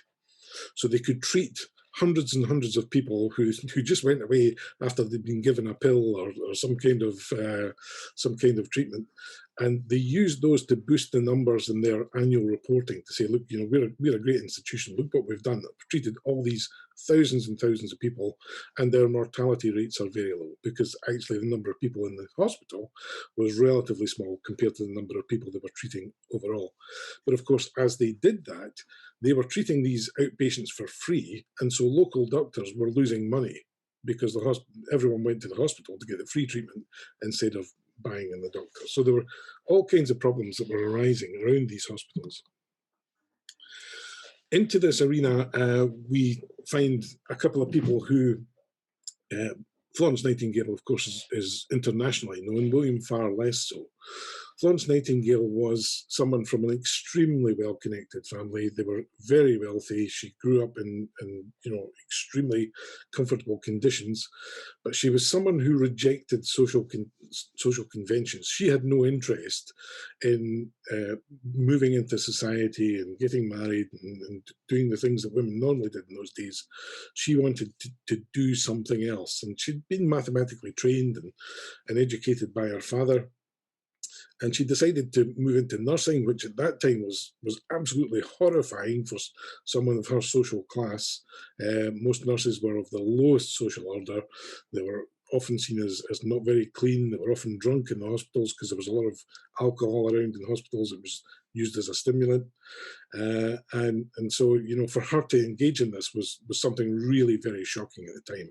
So they could treat hundreds and hundreds of people who just went away after they'd been given a pill or some kind of treatment, and they used those to boost the numbers in their annual reporting to say, look, you know, we're a great institution. Look what we've done. We've treated all these thousands and thousands of people, and their mortality rates are very low, because actually the number of people in the hospital was relatively small compared to the number of people they were treating overall. But of course, as they did that, they were treating these outpatients for free, and so local doctors were losing money because everyone went to the hospital to get the free treatment instead of buying in the doctor. So there were all kinds of problems that were arising around these hospitals. Into this arena, we find a couple of people who, Florence Nightingale, of course, is internationally known, William Farr less so. Florence Nightingale was someone from an extremely well-connected family. They were very wealthy. She grew up in extremely comfortable conditions, but she was someone who rejected social conventions. She had no interest in moving into society and getting married and doing the things that women normally did in those days. She wanted to do something else, and she'd been mathematically trained and educated by her father. And she decided to move into nursing, which at that time was absolutely horrifying for someone of her social class. Most nurses were of the lowest social order. They were often seen as not very clean. They were often drunk in the hospitals because there was a lot of alcohol around in hospitals. It was used as a stimulant. And so, you know, for her to engage in this was something really very shocking at the time.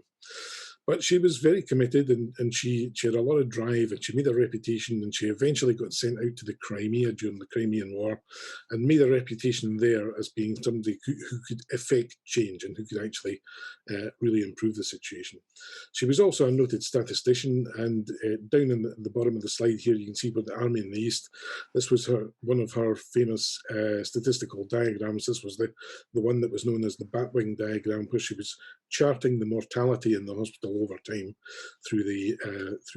But she was very committed, and she had a lot of drive, and she made a reputation, and she eventually got sent out to the Crimea during the Crimean War and made a reputation there as being somebody who could effect change and who could actually really improve the situation. She was also a noted statistician, and down in the bottom of the slide here, you can see what the Army in the East. This was one of her famous statistical diagrams. This was the one that was known as the Batwing diagram, where she was charting the mortality in the hospital over time through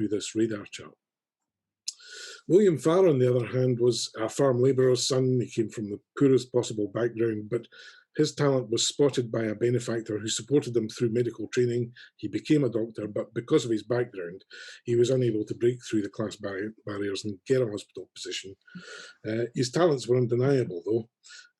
this radar chart. William Farr, on the other hand, was a farm labourer's son. He came from the poorest possible background, but his talent was spotted by a benefactor who supported him through medical training. He became a doctor, but because of his background, he was unable to break through the class barriers and get a hospital position. His talents were undeniable, though,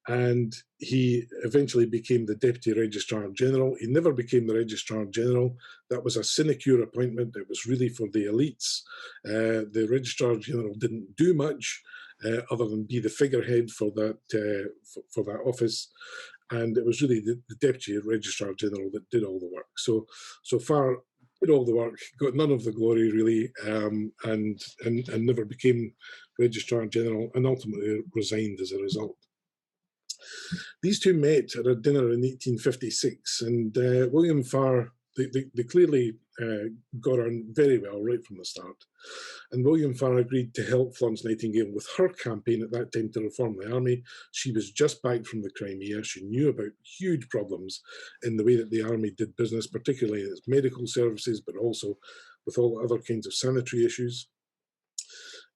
and he eventually became the Deputy Registrar General. He never became the Registrar General. That was a sinecure appointment. It was really for the elites. The Registrar General didn't do much other than be the figurehead for that office. And it was really the Deputy Registrar General that did all the work. So Farr did all the work, got none of the glory really, and never became Registrar General, and ultimately resigned as a result. These two met at a dinner in 1856, and William Farr, they clearly got on very well right from the start. And William Farr agreed to help Florence Nightingale with her campaign at that time to reform the army. She was just back from the Crimea. She knew about huge problems in the way that the army did business, particularly in its medical services, but also with all other kinds of sanitary issues.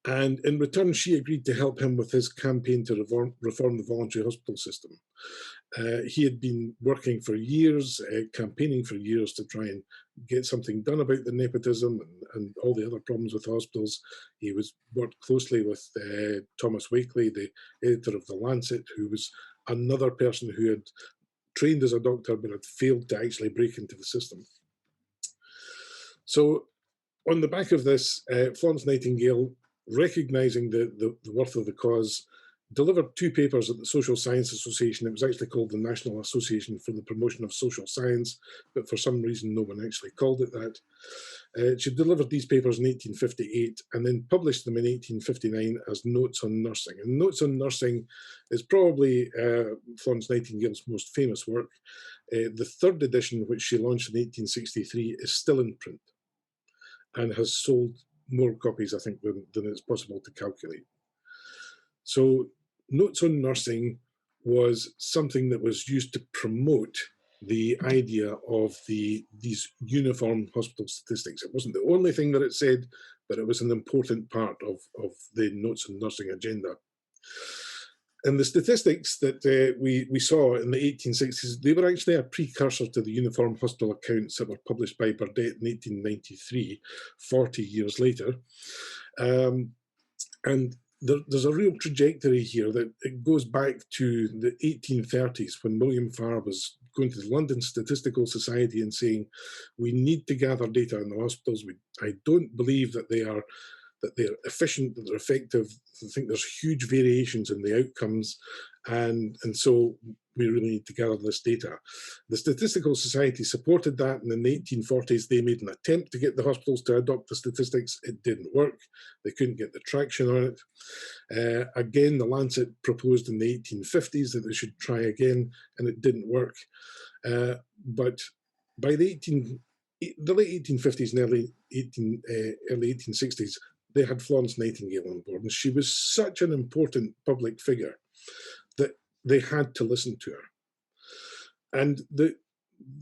And in return, she agreed to help him with his campaign to reform the voluntary hospital system. He had been working for years, campaigning for years to try and get something done about the nepotism and all the other problems with hospitals. He worked closely with Thomas Wakeley, the editor of The Lancet, who was another person who had trained as a doctor but had failed to actually break into the system. So on the back of this, Florence Nightingale, recognising the worth of the cause, delivered two papers at the Social Science Association. It was actually called the National Association for the Promotion of Social Science, but for some reason no one actually called it that. She delivered these papers in 1858 and then published them in 1859 as Notes on Nursing. And Notes on Nursing is probably Florence Nightingale's most famous work. The third edition, which she launched in 1863, is still in print and has sold more copies, I think, than it's possible to calculate. So Notes on Nursing was something that was used to promote the idea of these uniform hospital statistics. It wasn't the only thing that it said, but it was an important part of the Notes on Nursing agenda. And the statistics that we saw in the 1860s, they were actually a precursor to the Uniform Hospital Accounts that were published by Burdett in 1893, 40 years later. And there's a real trajectory here that it goes back to the 1830s when William Farr was going to the London Statistical Society and saying, we need to gather data in the hospitals. I don't believe that they're efficient, that they're effective. I think there's huge variations in the outcomes, and so we really need to gather this data. The Statistical Society supported that, and in the 1840s they made an attempt to get the hospitals to adopt the statistics. It didn't work. They couldn't get the traction on it. Again, the Lancet proposed in the 1850s that they should try again, and it didn't work. But by the late 1850s and early 1860s, they had Florence Nightingale on board, and she was such an important public figure that they had to listen to her. And the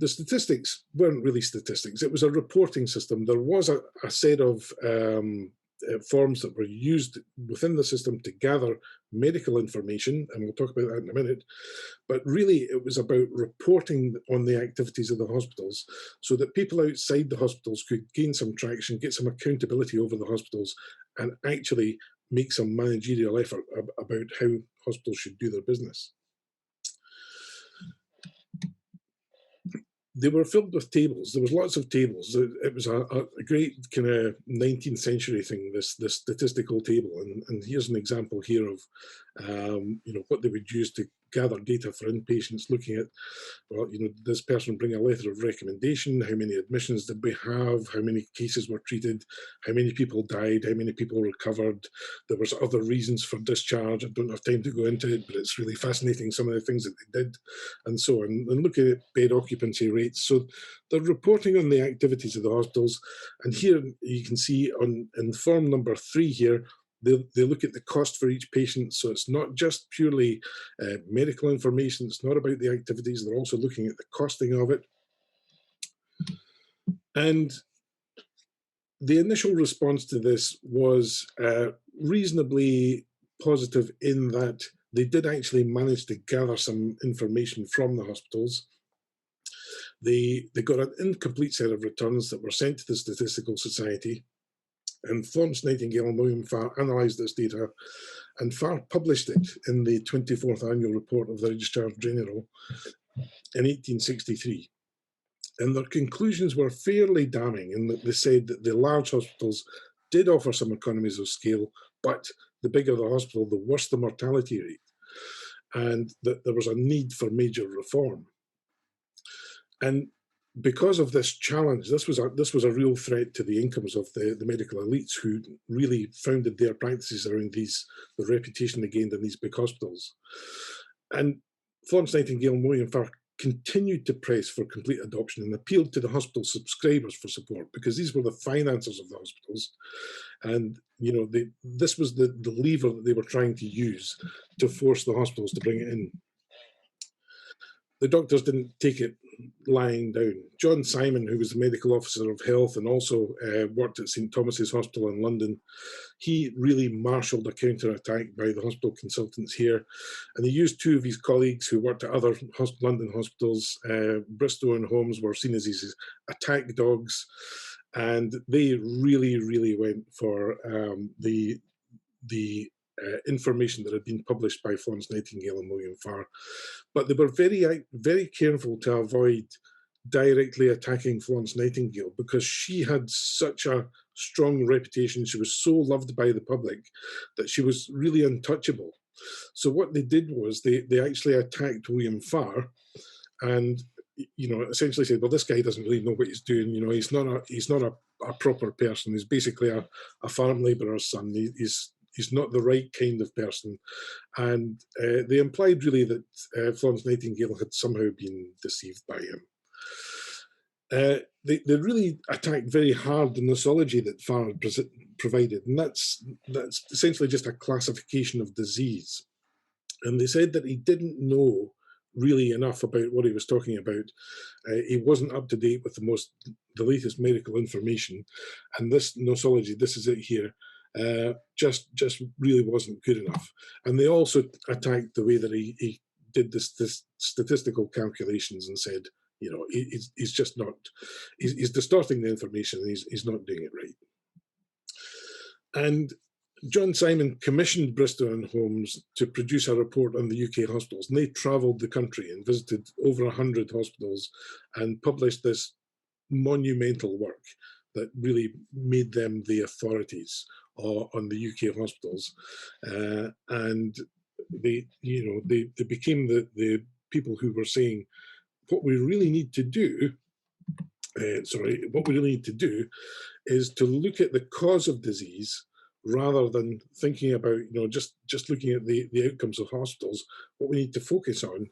statistics weren't really statistics. It was a reporting system. There was a set of forms that were used within the system to gather medical information, and we'll talk about that in a minute. But really, it was about reporting on the activities of the hospitals so that people outside the hospitals could gain some traction, get some accountability over the hospitals, and actually make some managerial effort about how hospitals should do their business. They were filled with tables. There was lots of tables. It was a great kind of 19th century thing, this statistical table. And here's an example here of what they would use to gather data for inpatients, looking at, well, did this person bring a letter of recommendation? How many admissions did we have? How many cases were treated? How many people died? How many people recovered? There was other reasons for discharge. I don't have time to go into it, but it's really fascinating, some of the things that they did, and so on. And looking at bed occupancy rates. So they're reporting on the activities of the hospitals. And here you can see in form number 3 here, they look at the cost for each patient. So it's not just purely medical information. It's not about the activities. They're also looking at the costing of it. And the initial response to this was reasonably positive in that they did actually manage to gather some information from the hospitals. They got an incomplete set of returns that were sent to the Statistical Society. And Florence Nightingale and William Farr analysed this data, and Farr published it in the 24th Annual Report of the Registrar General in 1863. And their conclusions were fairly damning in that they said that the large hospitals did offer some economies of scale, but the bigger the hospital, the worse the mortality rate, and that there was a need for major reform. And because of this challenge, this was a real threat to the incomes of the medical elites who really founded their practices around the reputation they gained in these big hospitals. And Florence Nightingale and William Farr continued to press for complete adoption and appealed to the hospital subscribers for support, because these were the financiers of the hospitals. And this was the lever that they were trying to use to force the hospitals to bring it in. The doctors didn't take it lying down. John Simon, who was the medical officer of health and also worked at St Thomas's Hospital in London, he really marshalled a counter-attack by the hospital consultants here. And he used 2 of his colleagues who worked at other London hospitals. Bristow and Holmes were seen as his attack dogs. And they really, really went for the information that had been published by Florence Nightingale and William Farr. But they were very, very careful to avoid directly attacking Florence Nightingale, because she had such a strong reputation. She was so loved by the public that she was really untouchable. So what they did was they actually attacked William Farr and essentially said, well, this guy doesn't really know what he's doing. He's not a proper person. He's basically a farm labourer's son. He's not the right kind of person. And they implied really that Florence Nightingale had somehow been deceived by him. They really attacked very hard the nosology that Farr provided, and that's essentially just a classification of disease. And they said that he didn't know really enough about what he was talking about. He wasn't up to date with the latest medical information. And this nosology, this is it here, just really wasn't good enough. And they also attacked the way that he did this statistical calculations and said, you know, he's just not, he's distorting the information, and he's not doing it right. And John Simon commissioned Bristow and Holmes to produce a report on the UK hospitals, and they travelled the country and visited over 100 hospitals and published this monumental work that really made them the authorities on the UK hospitals, and they became the people who were saying, what we really need to do. What we really need to do is to look at the cause of disease rather than thinking about, you know, just looking at the outcomes of hospitals. What we need to focus on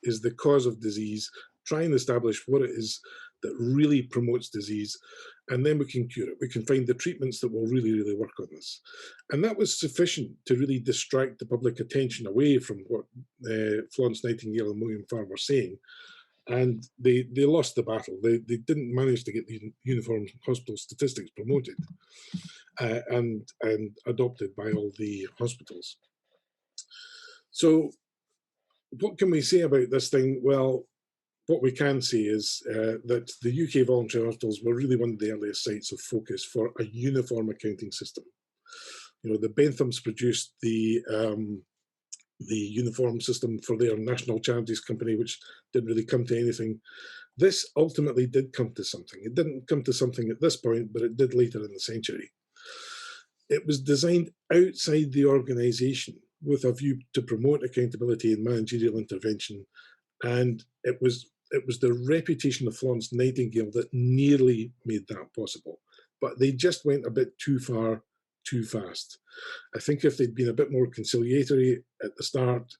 is the cause of disease, try and establish what it is that really promotes disease, and then we can cure it. We can find the treatments that will really, really work on this. And that was sufficient to really distract the public attention away from what Florence Nightingale and William Farr were saying. And they lost the battle. They didn't manage to get the uniform hospital statistics promoted and adopted by all the hospitals. So what can we say about this thing? Well, what we can say is that the UK voluntary hospitals were really one of the earliest sites of focus for a uniform accounting system. You know, the Benthams produced the uniform system for their national charities company, which didn't really come to anything. This ultimately did come to something. It didn't come to something at this point, but it did later in the century. It was designed outside the organisation with a view to promote accountability and managerial intervention, and it was the reputation of Florence Nightingale that nearly made that possible. But they just went a bit too far, too fast. I think if they'd been a bit more conciliatory at the start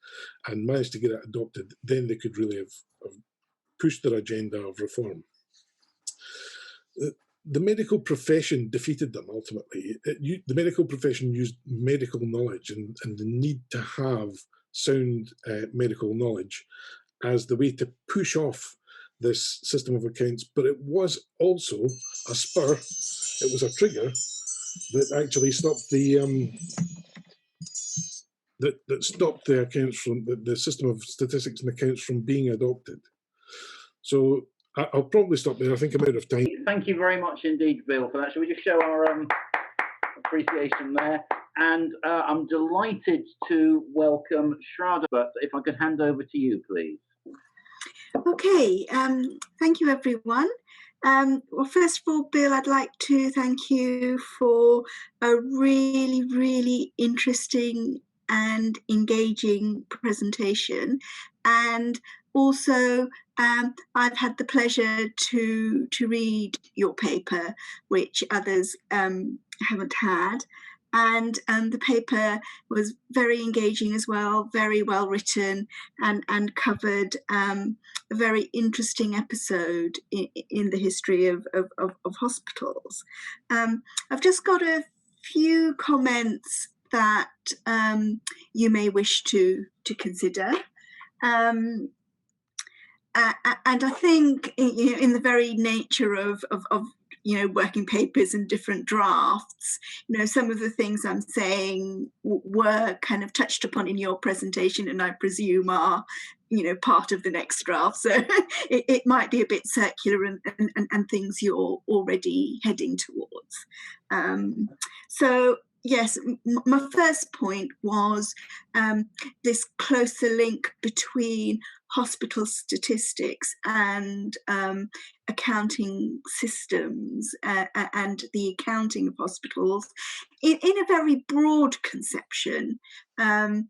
and managed to get it adopted, then they could really have pushed their agenda of reform. The medical profession defeated them ultimately. The medical profession used medical knowledge and the need to have sound medical knowledge as the way to push off this system of accounts, but it was also a spur, it was a trigger that actually stopped the that stopped the accounts from the system of statistics and accounts from being adopted. So I'll probably stop there. I think I'm out of time. Thank you very much indeed, Bill, for that. Shall we just show our appreciation there? And I'm delighted to welcome Shraddha, but if I could hand over to you, please. Okay, thank you, everyone. Well, first of all, Bill, I'd like to thank you for a really, really interesting and engaging presentation. And also, I've had the pleasure to read your paper, which others haven't had. And the paper was very engaging as well, very well written, and covered a very interesting episode in the history of hospitals. I've just got a few comments that you may wish to consider. And I think, in the very nature of working papers and different drafts, some of the things I'm saying were kind of touched upon in your presentation, and I presume are, part of the next draft. So it might be a bit circular and things you're already heading towards. So yes, my first point was this closer link between hospital statistics and accounting systems and the accounting of hospitals in a very broad conception. And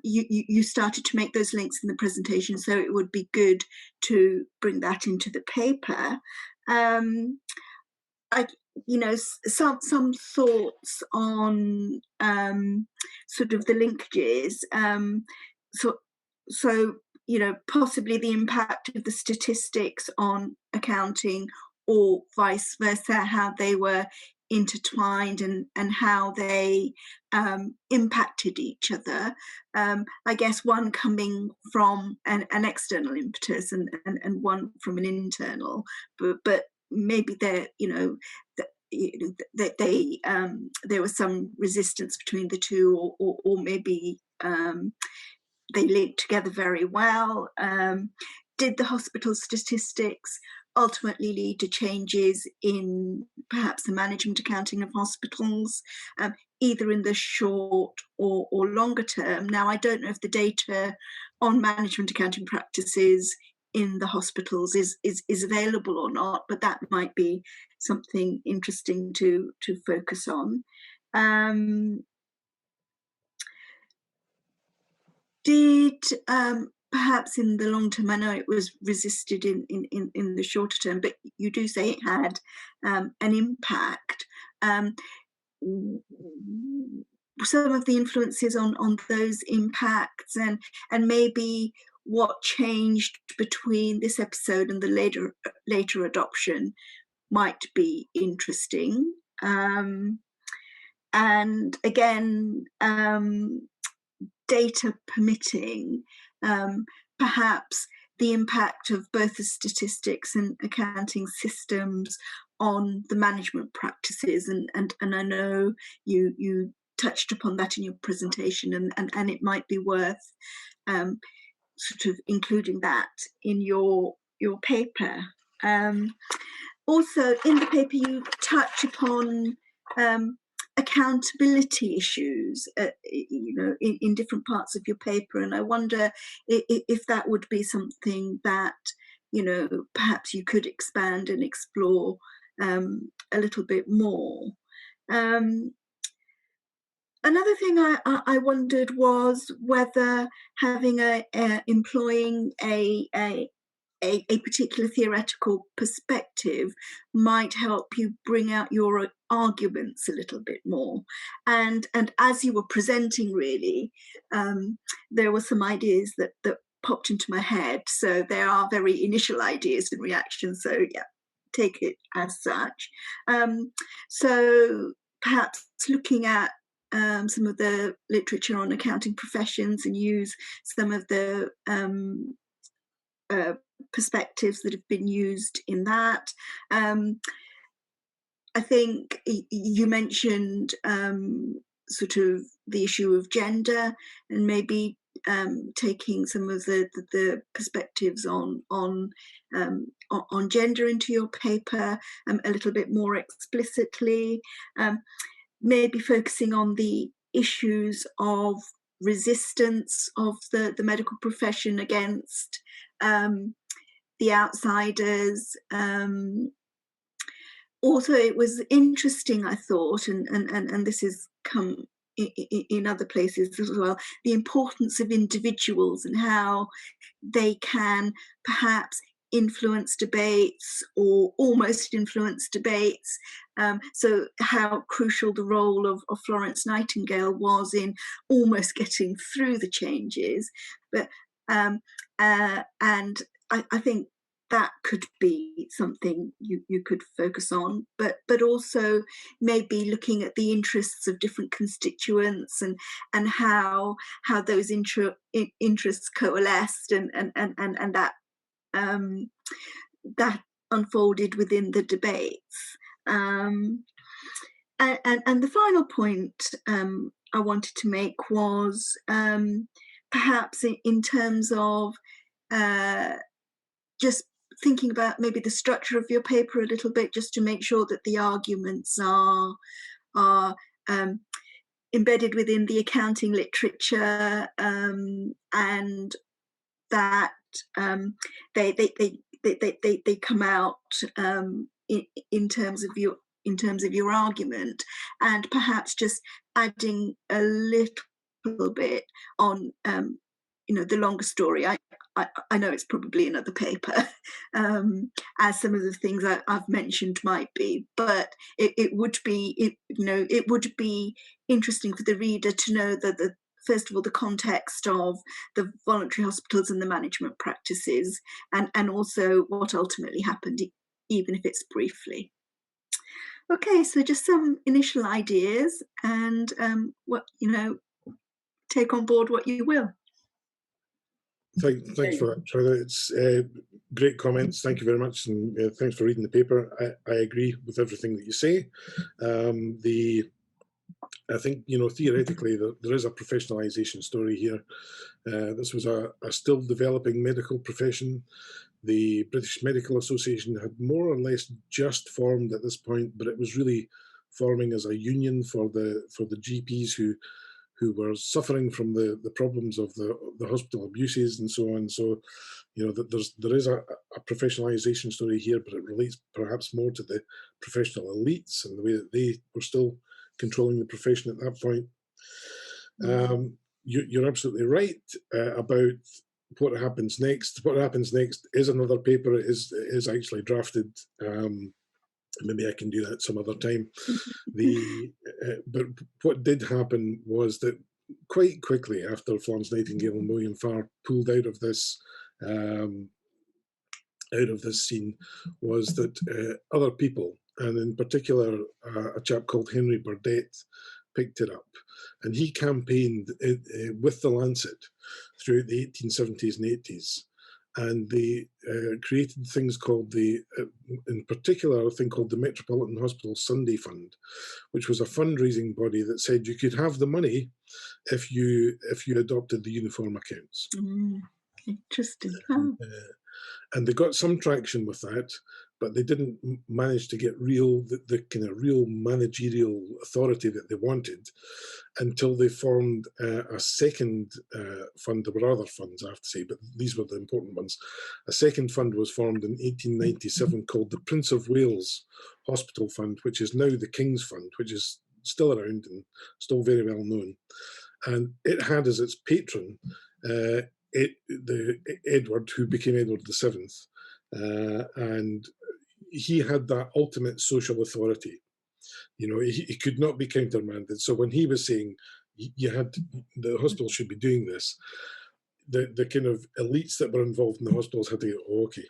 you started to make those links in the presentation, so it would be good to bring that into the paper. Some thoughts on sort of the linkages. So, possibly the impact of the statistics on accounting, or vice versa, how they were intertwined and how they impacted each other. I guess one coming from an external impetus and one from an internal, but maybe they're, there was some resistance between the two, or maybe they linked together very well. Did the hospital statistics ultimately lead to changes in perhaps the management accounting of hospitals, either in the short or longer term? Now, I don't know if the data on management accounting practices in the hospitals is available or not, but that might be something interesting to focus on. Did perhaps in the long term, I know it was resisted in the shorter term, but you do say it had an impact. Some of the influences on those impacts, and maybe what changed between this episode and the later adoption might be interesting. And again, data permitting, perhaps the impact of both the statistics and accounting systems on the management practices, and I know you touched upon that in your presentation, and it might be worth sort of including that in your paper. Also, in the paper, you touch upon accountability issues, in different parts of your paper, and I wonder if that would be something that perhaps you could expand and explore a little bit more. Another thing I wondered was whether having employing a particular theoretical perspective might help you bring out your arguments a little bit more. And as you were presenting, really, there were some ideas that popped into my head. So they are very initial ideas and reactions. So yeah, take it as such. So perhaps looking at some of the literature on accounting professions and use some of the perspectives that have been used in that. I think you mentioned sort of the issue of gender, and maybe taking some of the perspectives on gender into your paper a little bit more explicitly. Maybe focusing on the issues of resistance of the medical profession against the outsiders. Also, it was interesting, I thought, and this has come in other places as well, the importance of individuals and how they can perhaps influence debates or almost influence debates. So how crucial the role of Florence Nightingale was in almost getting through the changes. But and I think that could be something you could focus on, but also maybe looking at the interests of different constituents and how those interests coalesced and that that unfolded within the debates. And the final point I wanted to make was perhaps in terms of just thinking about maybe the structure of your paper a little bit, just to make sure that the arguments are embedded within the accounting literature, and that they come out in terms of your argument, and perhaps just adding a little bit on the longer story. I know it's probably another paper, as some of the things I've mentioned might be, but it would be interesting for the reader to know that first of all, the context of the voluntary hospitals and the management practices, and also what ultimately happened, even if it's briefly. Okay, so just some initial ideas, and take on board what you will. Thanks for that, Trevor. It's great comments. Thank you very much, and thanks for reading the paper. I agree with everything that you say. I think, theoretically, there is a professionalisation story here. This was a still developing medical profession. The British Medical Association had more or less just formed at this point, but it was really forming as a union for the GPs who were suffering from the problems of the hospital abuses and so on. So, there is a professionalisation story here, but it relates perhaps more to the professional elites and the way that they were still controlling the profession at that point. You're absolutely right about what happens next. What happens next is another paper. It is actually drafted. Maybe I can do that some other time. But what did happen was that quite quickly after Florence Nightingale and William Farr pulled out of this scene, was that other people, and in particular a chap called Henry Burdett, picked it up, and he campaigned with the Lancet throughout the 1870s and 80s. And they created things called in particular, a thing called the Metropolitan Hospital Sunday Fund, which was a fundraising body that said you could have the money if you adopted the uniform accounts. Interesting. And they got some traction with that, but they didn't manage to get the kind of real managerial authority that they wanted until they formed a second fund. There were other funds, I have to say, but these were the important ones. A second fund was formed in 1897 called the Prince of Wales Hospital Fund, which is now the King's Fund, which is still around and still very well known. And it had as its patron Edward, who became Edward VII, and he had that ultimate social authority. He could not be countermanded. So when he was saying the hospital should be doing this, the kind of elites that were involved in the hospitals had to go, oh, okay,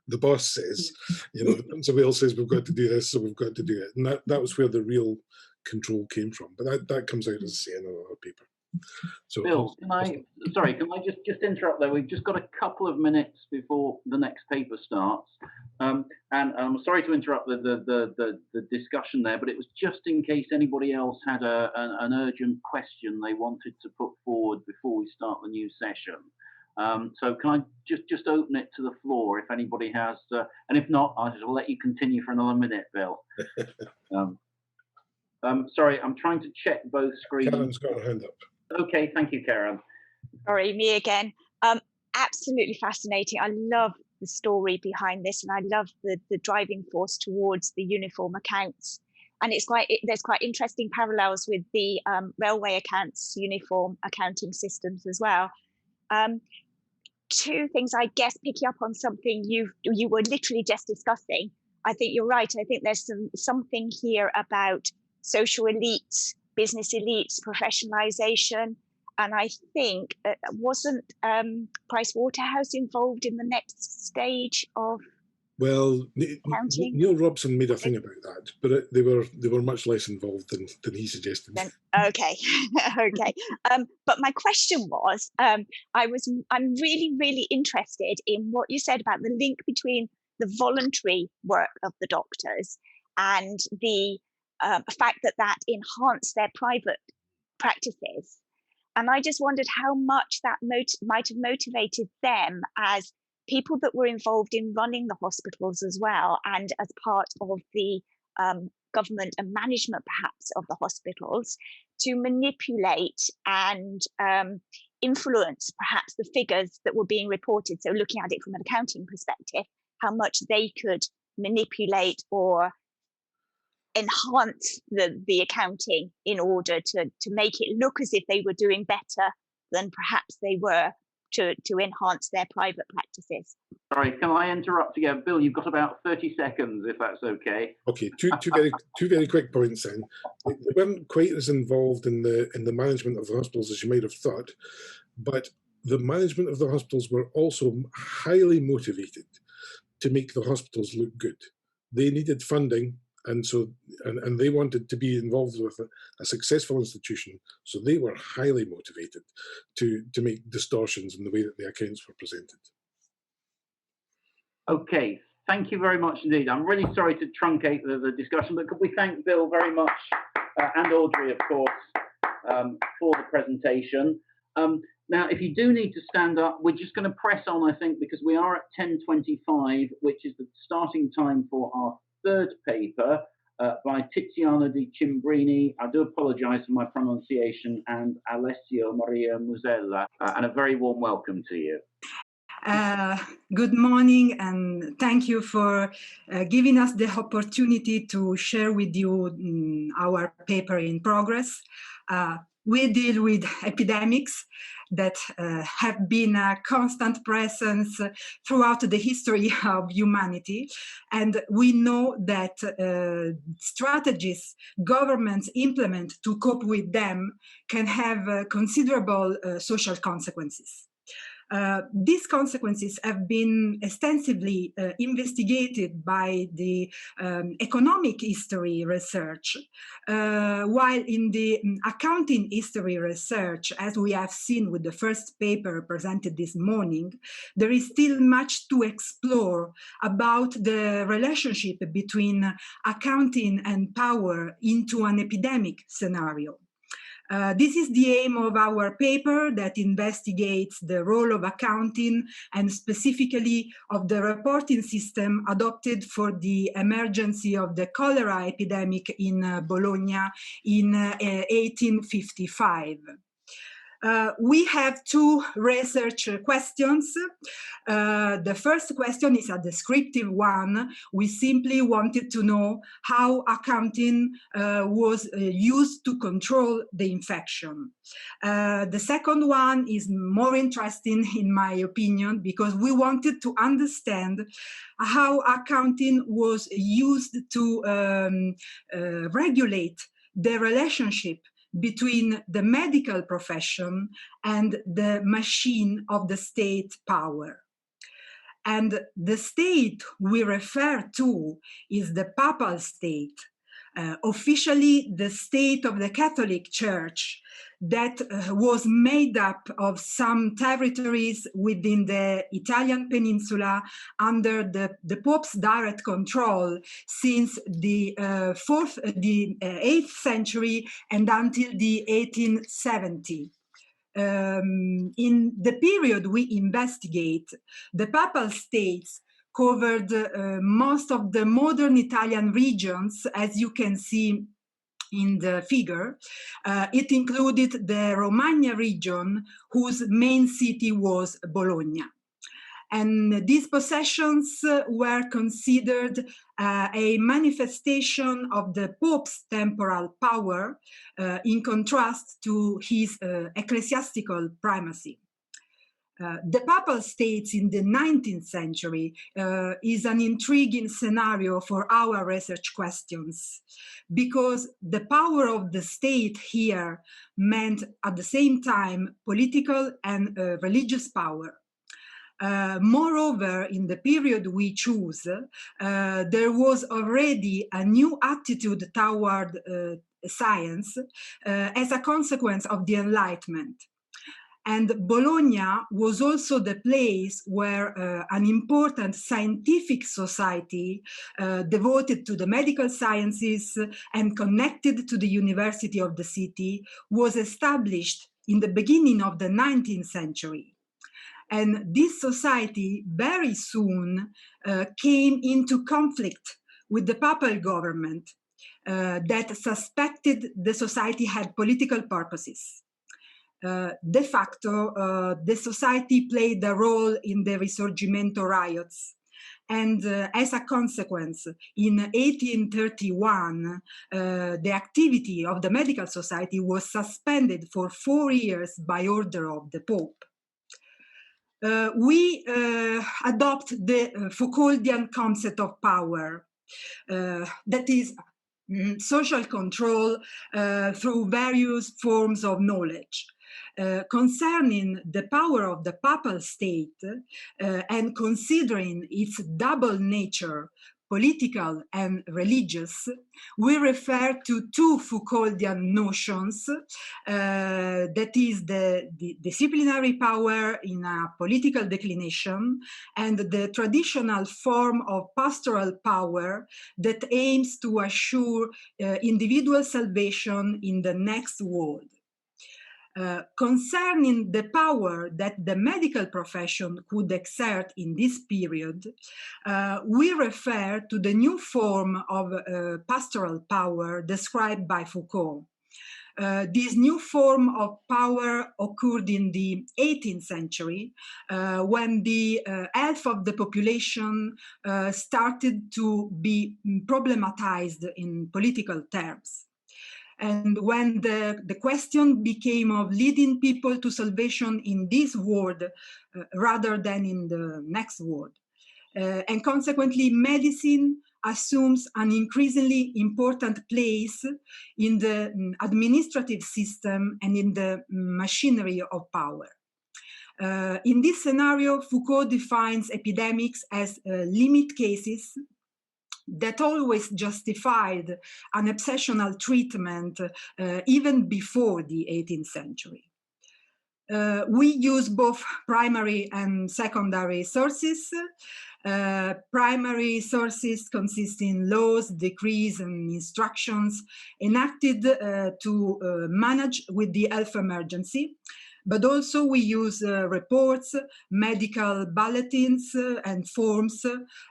the boss says, the Prince of Wales says we've got to do this, so we've got to do it. And that was where the real control came from. But that comes out, as I say, in another paper. So, Bill, can I just interrupt there? We've just got a couple of minutes before the next paper starts, and I'm sorry to interrupt the discussion there, but it was just in case anybody else had an urgent question they wanted to put forward before we start the new session. So can I just open it to the floor if anybody has, and if not, I shall let you continue for another minute, Bill. Sorry, I'm trying to check both screens. Karen's got her hand up. Okay, thank you, Karen. Sorry, me again. Absolutely fascinating. I love the story behind this, and I love the driving force towards the uniform accounts. And there's quite interesting parallels with the railway accounts, uniform accounting systems as well. Two things, I guess, picking up on something you were literally just discussing. I think you're right. I think there's something here about social elites, business elites, professionalization. And I think, wasn't Price Waterhouse involved in the next stage of accounting? Neil Robson made a thing about that, but they were much less involved than he suggested. Okay, okay. But my question was, I'm really, really interested in what you said about the link between the voluntary work of the doctors and the fact that enhanced their private practices. And I just wondered how much that might have motivated them as people that were involved in running the hospitals as well, and as part of the government and management perhaps of the hospitals, to manipulate and influence perhaps the figures that were being reported. So looking at it from an accounting perspective, how much they could manipulate or enhance the accounting in order to make it look as if they were doing better than perhaps they were to enhance their private practices. Sorry, can I interrupt again? Bill, you've got about 30 seconds, if that's okay. Okay, two very quick points then. They weren't quite as involved in the management of the hospitals as you might have thought, but the management of the hospitals were also highly motivated to make the hospitals look good. They needed funding, And so, and they wanted to be involved with a successful institution, so they were highly motivated to make distortions in the way that the accounts were presented. Okay, thank you very much indeed. I'm really sorry to truncate the discussion, but could we thank Bill very much, and Audrey, of course, for the presentation. Now, if you do need to stand up, we're just going to press on, I think, because we are at 10:25, which is the starting time for our third paper by Tiziana Di Cimbrini. I do apologize for my pronunciation, and Alessio Maria Musella, and a very warm welcome to you. Good morning, and thank you for giving us the opportunity to share with you our paper in progress. We deal with epidemics that have been a constant presence throughout the history of humanity. And we know that strategies governments implement to cope with them can have considerable social consequences. These consequences have been extensively investigated by the economic history research, while in the accounting history research, as we have seen with the first paper presented this morning, there is still much to explore about the relationship between accounting and power into an epidemic scenario. This is the aim of our paper that investigates the role of accounting and specifically of the reporting system adopted for the emergency of the cholera epidemic in Bologna in 1855. We have two research questions. The first question is a descriptive one. We simply wanted to know how accounting was used to control the infection. The second one is more interesting, in my opinion, because we wanted to understand how accounting was used to regulate the relationship between the medical profession and the machine of the state power. And the state we refer to is the papal state, officially the state of the Catholic Church, that was made up of some territories within the Italian peninsula under the Pope's direct control since the 8th century and until the 1870. In the period we investigate, the Papal States covered most of the modern Italian regions, as you can see in the figure. It included the Romagna region, whose main city was Bologna. And these possessions were considered a manifestation of the Pope's temporal power in contrast to his ecclesiastical primacy. The Papal States in the 19th century is an intriguing scenario for our research questions, because the power of the state here meant at the same time political and religious power. Moreover, in the period we choose, there was already a new attitude toward science as a consequence of the Enlightenment. And Bologna was also the place where an important scientific society devoted to the medical sciences and connected to the University of the city was established in the beginning of the 19th century. And this society very soon came into conflict with the papal government that suspected the society had political purposes. De facto, the society played a role in the Risorgimento riots. And as a consequence, in 1831, the activity of the medical society was suspended for 4 years by order of the Pope. We adopt the Foucauldian concept of power, that is social control through various forms of knowledge. Concerning the power of the Papal State and considering its double nature, political and religious, we refer to two Foucauldian notions, that is the disciplinary power in a political declination and the traditional form of pastoral power that aims to assure individual salvation in the next world. Concerning the power that the medical profession could exert in this period, we refer to the new form of pastoral power described by Foucault. This new form of power occurred in the 18th century when the health of the population started to be problematized in political terms. And when the question became of leading people to salvation in this world rather than in the next world. And consequently, medicine assumes an increasingly important place in the administrative system and in the machinery of power. In this scenario, Foucault defines epidemics as limit cases that always justified an obsessional treatment even before the 18th century. We use both primary and secondary sources. Primary sources consist in laws, decrees, and instructions enacted to manage with the health emergency. But also we use reports, medical bulletins and forms,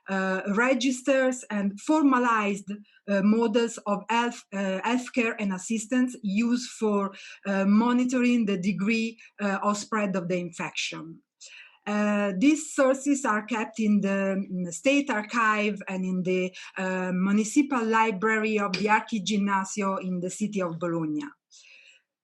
registers, and formalized models of healthcare and assistance used for monitoring the degree of spread of the infection. These sources are kept in the State Archive and in the Municipal Library of the Archiginnasio in the city of Bologna.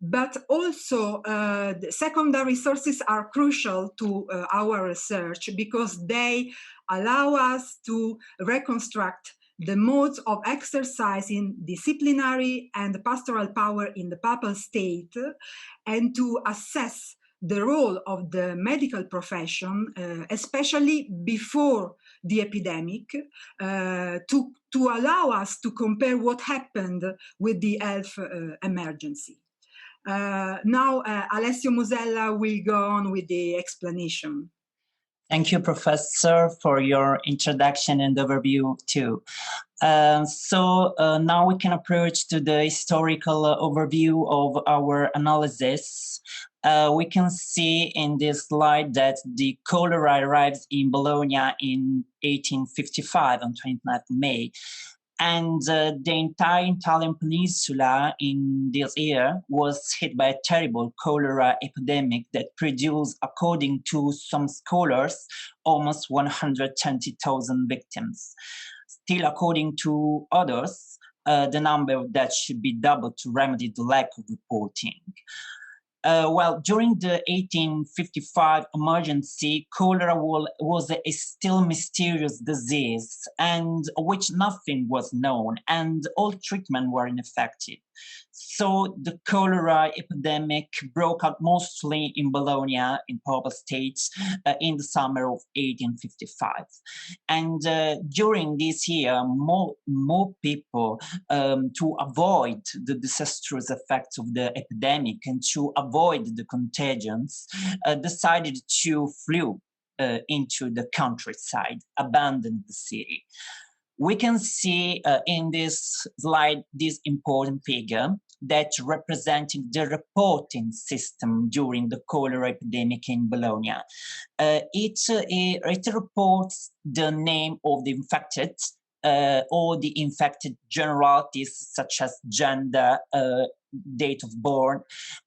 But also the secondary sources are crucial to our research because they allow us to reconstruct the modes of exercising disciplinary and pastoral power in the Papal State and to assess the role of the medical profession, especially before the epidemic, to allow us to compare what happened with the health emergency. Now, Alessio Musella will go on with the explanation. Thank you, Professor, for your introduction and overview too. So now we can approach to the historical overview of our analysis. We can see in this slide that the cholera arrives in Bologna in 1855 on 29th May. And the entire Italian peninsula in this year was hit by a terrible cholera epidemic that produced, according to some scholars, almost 120,000 victims. Still, according to others, the number of deaths should be doubled to remedy the lack of reporting. Well, during the 1855 emergency, cholera was a still mysterious disease and which nothing was known, and all treatment were ineffective. So the cholera epidemic broke out mostly in Bologna, in Papal States, in the summer of 1855. And during this year, more people, to avoid the disastrous effects of the epidemic and to avoid the contagions, decided to flee into the countryside, abandon the city. We can see in this slide this important figure that representing the reporting system during the cholera epidemic in Bologna. It reports the name of the infected or the infected generalities such as gender, date of birth,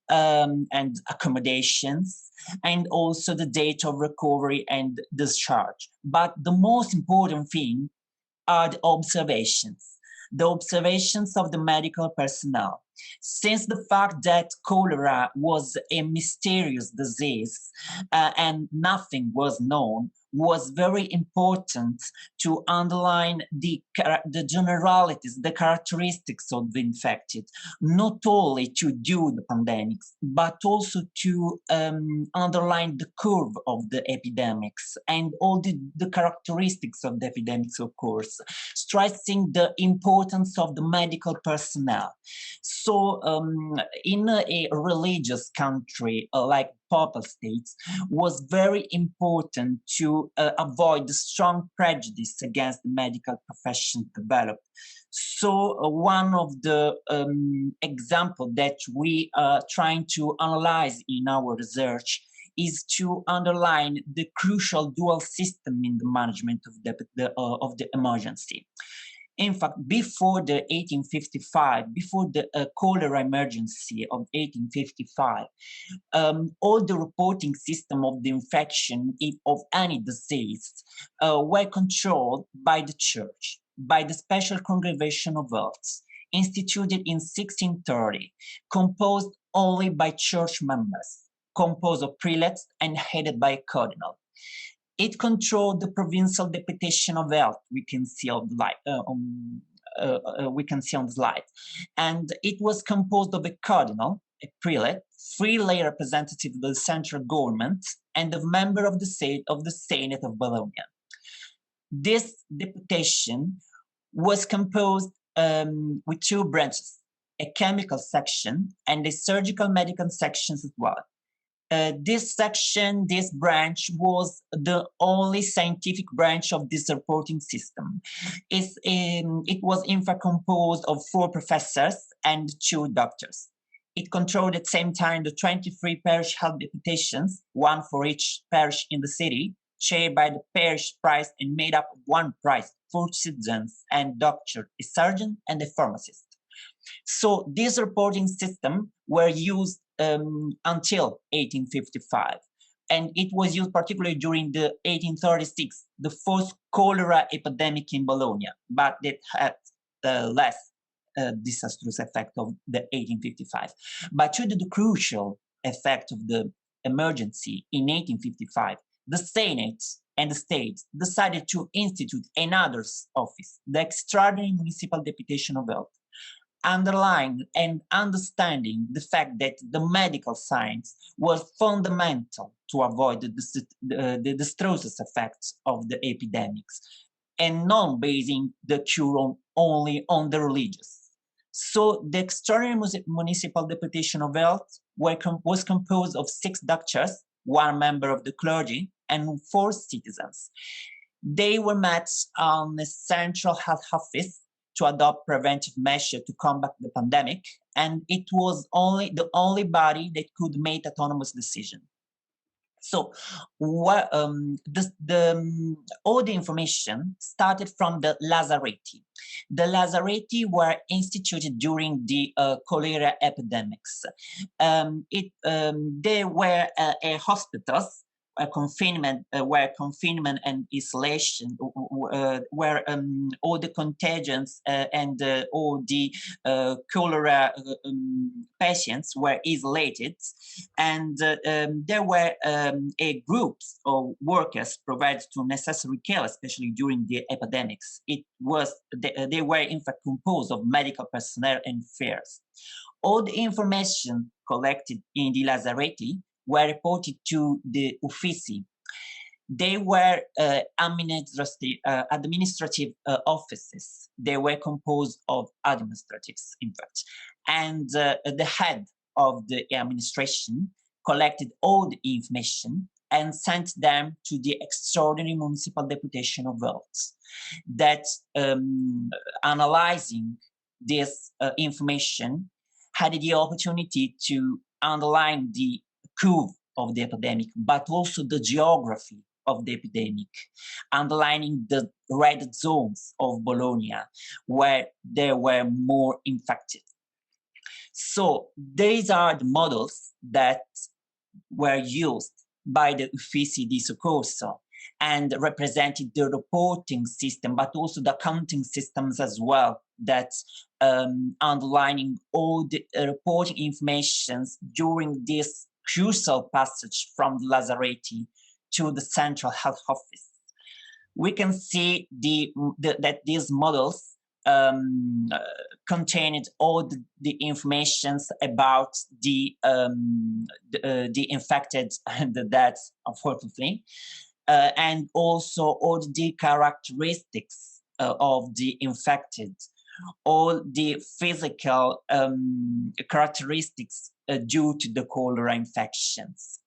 and accommodations, and also the date of recovery and discharge. But the most important thing are the observations of the medical personnel. Since the fact that cholera was a mysterious disease and nothing was known, was very important to underline the generalities, the characteristics of the infected, not only to do the pandemics, but also to underline the curve of the epidemics and all the characteristics of the epidemics, of course, stressing the importance of the medical personnel. So in a religious country like Papal States, was very important to avoid the strong prejudice against the medical profession developed. So one of the example that we are trying to analyze in our research is to underline the crucial dual system in the management of the emergency. In fact, before the 1855, before the cholera emergency of 1855, all the reporting system of the infection of any disease were controlled by the church, by the Special Congregation of Health, instituted in 1630, composed only by church members, composed of prelates and headed by a cardinal. It controlled the provincial deputation of health. We can see on the slide, and it was composed of a cardinal, a prelate, 3 lay representatives of the central government, and a member of the Senate of Bologna. This deputation was composed with 2 branches: a chemical section and a surgical medical section as well. This branch was the only scientific branch of this reporting system. It was in fact composed of 4 professors and 2 doctors. It controlled at the same time the 23 parish health deputations, 1 for each parish in the city, chaired by the parish priest and made up of 1 priest, 4 citizens and doctor, a surgeon and a pharmacist. So these reporting systems were used until 1855, and it was used particularly during the 1836, the first cholera epidemic in Bologna, but that had less disastrous effect of the 1855. But due to the crucial effect of the emergency in 1855, the Senate and the states decided to institute another office, the Extraordinary Municipal Deputation of Health, underlying and understanding the fact that the medical science was fundamental to avoid the disastrous effects of the epidemics, and not basing the cure only on the religious. So the Extraordinary Municipal Deputation of Health was composed of 6 doctors, 1 member of the clergy, and 4 citizens. They were met on a central health office to adopt preventive measures to combat the pandemic, and it was the only body that could make autonomous decision. So all the information started from the Lazaretti. The Lazaretti were instituted during the cholera epidemics. They were hospitals where confinement and isolation, where all the contagions and all the cholera patients were isolated, and there were groups of workers provided to necessary care, especially during the epidemics. They were in fact composed of medical personnel and fairs. All the information collected in the Lazaretti were reported to the Uffizi. They were administrative offices. They were composed of administratives, in fact. And the head of the administration collected all the information and sent them to the Extraordinary Municipal Deputation of Health, that analyzing this information had the opportunity to underline the curve of the epidemic, but also the geography of the epidemic, underlining the red zones of Bologna, where there were more infected. So these are the models that were used by the Uffizi di Soccorso and represented the reporting system, but also the accounting systems as well, that underlining all the reporting informations during this crucial passage from the Lazaretti to the central health office. We can see that these models contained all the informations about the infected and the deaths, unfortunately, and also all the characteristics of the infected, all the physical characteristics due to the cholera infections.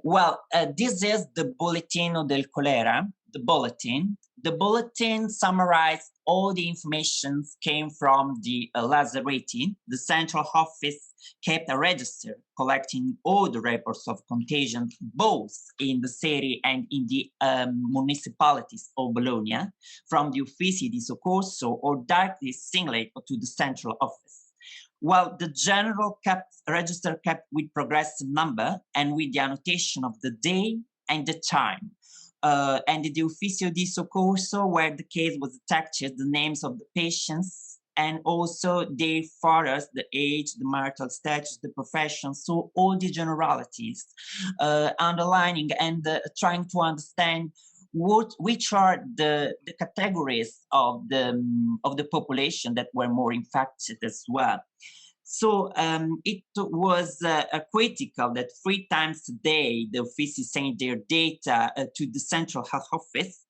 Well, this is the Bulletin del Cholera, the Bulletin. The Bulletin summarized all the information came from the Lazaretti. The central office kept a register collecting all the reports of contagion, both in the city and in the municipalities of Bologna, from the Uffizi di Soccorso or directly singled to the central office. While the general register kept with progressive number and with the annotation of the day and the time. And the Ufficio di Soccorso, where the case was detected, the names of the patients, and also their fathers, the age, the marital status, the profession, so all the generalities, underlining and trying to understand which are the categories of the population that were more infected as well. So it was critical that 3 times a day the Uffizi sent their data to the central health office,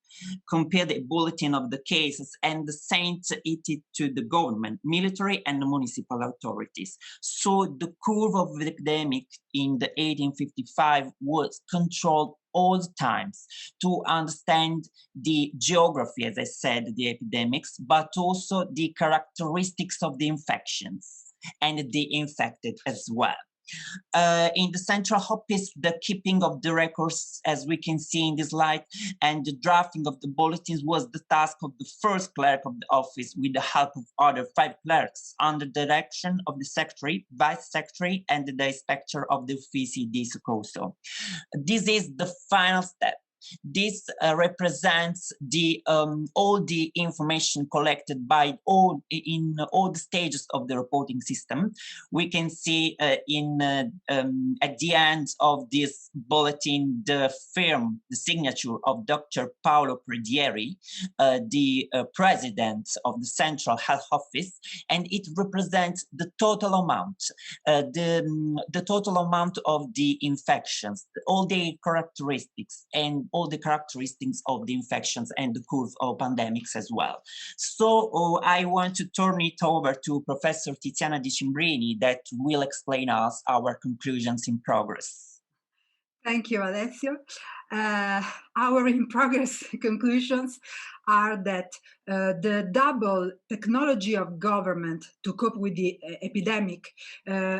compare the bulletin of the cases, and sent it to the government, military, and the municipal authorities. So the curve of the epidemic in the 1855 was controlled all the times to understand the geography, as I said, the epidemics, but also the characteristics of the infections and the infected as well. In the central office, the keeping of the records, as we can see in this slide, and the drafting of the bulletins was the task of the first clerk of the office with the help of other 5 clerks under the direction of the secretary, vice secretary, and the inspector of the Uffizi di Soccorso. This is the final step. This represents the all the information collected by in all the stages of the reporting system. We can see at the end of this bulletin the signature of Dr. Paolo Predieri, the president of the Central Health Office, and it represents the total amount, the total amount of the infections, all the characteristics, and all the characteristics of the infections and the curve of pandemics as well. So I want to turn it over to Professor Tiziana Di Cimbrini that will explain us our conclusions in progress. Thank you, Alessio. Our in progress conclusions are that the double technology of government to cope with the epidemic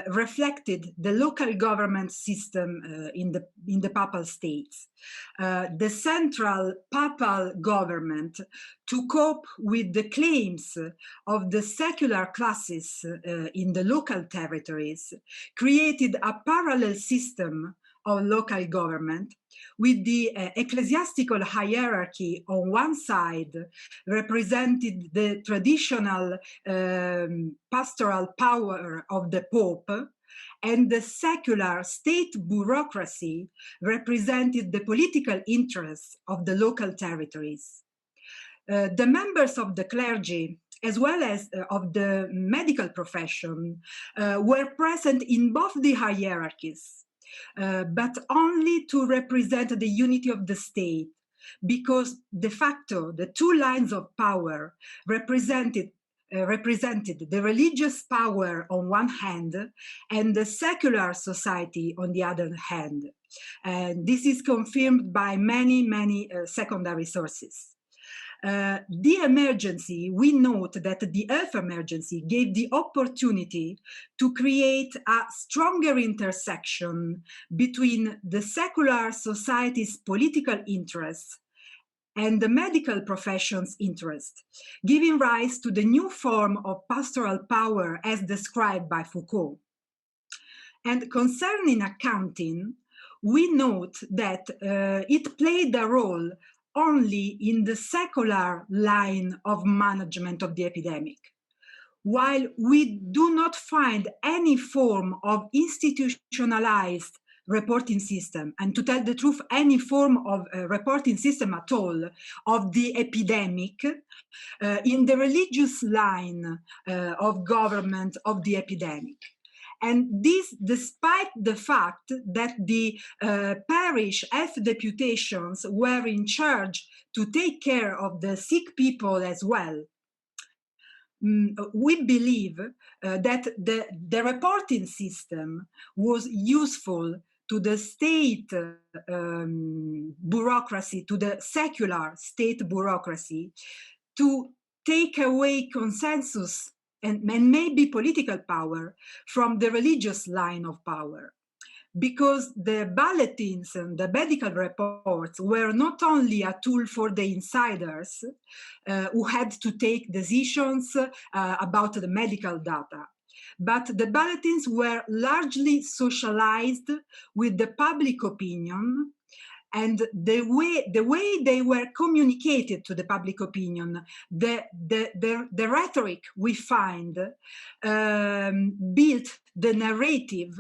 reflected the local government system in the Papal States. The central Papal government to cope with the claims of the secular classes in the local territories created a parallel system of local government, with the ecclesiastical hierarchy on one side represented the traditional pastoral power of the Pope, and the secular state bureaucracy represented the political interests of the local territories. The members of the clergy, as well as of the medical profession, were present in both the hierarchies, but only to represent the unity of the state, because de facto the 2 lines of power represented the religious power on one hand and the secular society on the other hand. And this is confirmed by many secondary sources. The emergency, we note that the health emergency gave the opportunity to create a stronger intersection between the secular society's political interests and the medical profession's interest, giving rise to the new form of pastoral power as described by Foucault. And concerning accounting, we note that it played a role only in the secular line of management of the epidemic, while we do not find any form of institutionalized reporting system, and to tell the truth, any form of reporting system at all of the epidemic in the religious line of government of the epidemic. And this despite the fact that the parish health deputations were in charge to take care of the sick people as well. We believe that the reporting system was useful to the state bureaucracy, to the secular state bureaucracy, to take away consensus and maybe political power from the religious line of power. Because the bulletins and the medical reports were not only a tool for the insiders who had to take decisions about the medical data, but the bulletins were largely socialized with the public opinion, and the way they were communicated to the public opinion, the rhetoric we find built the narrative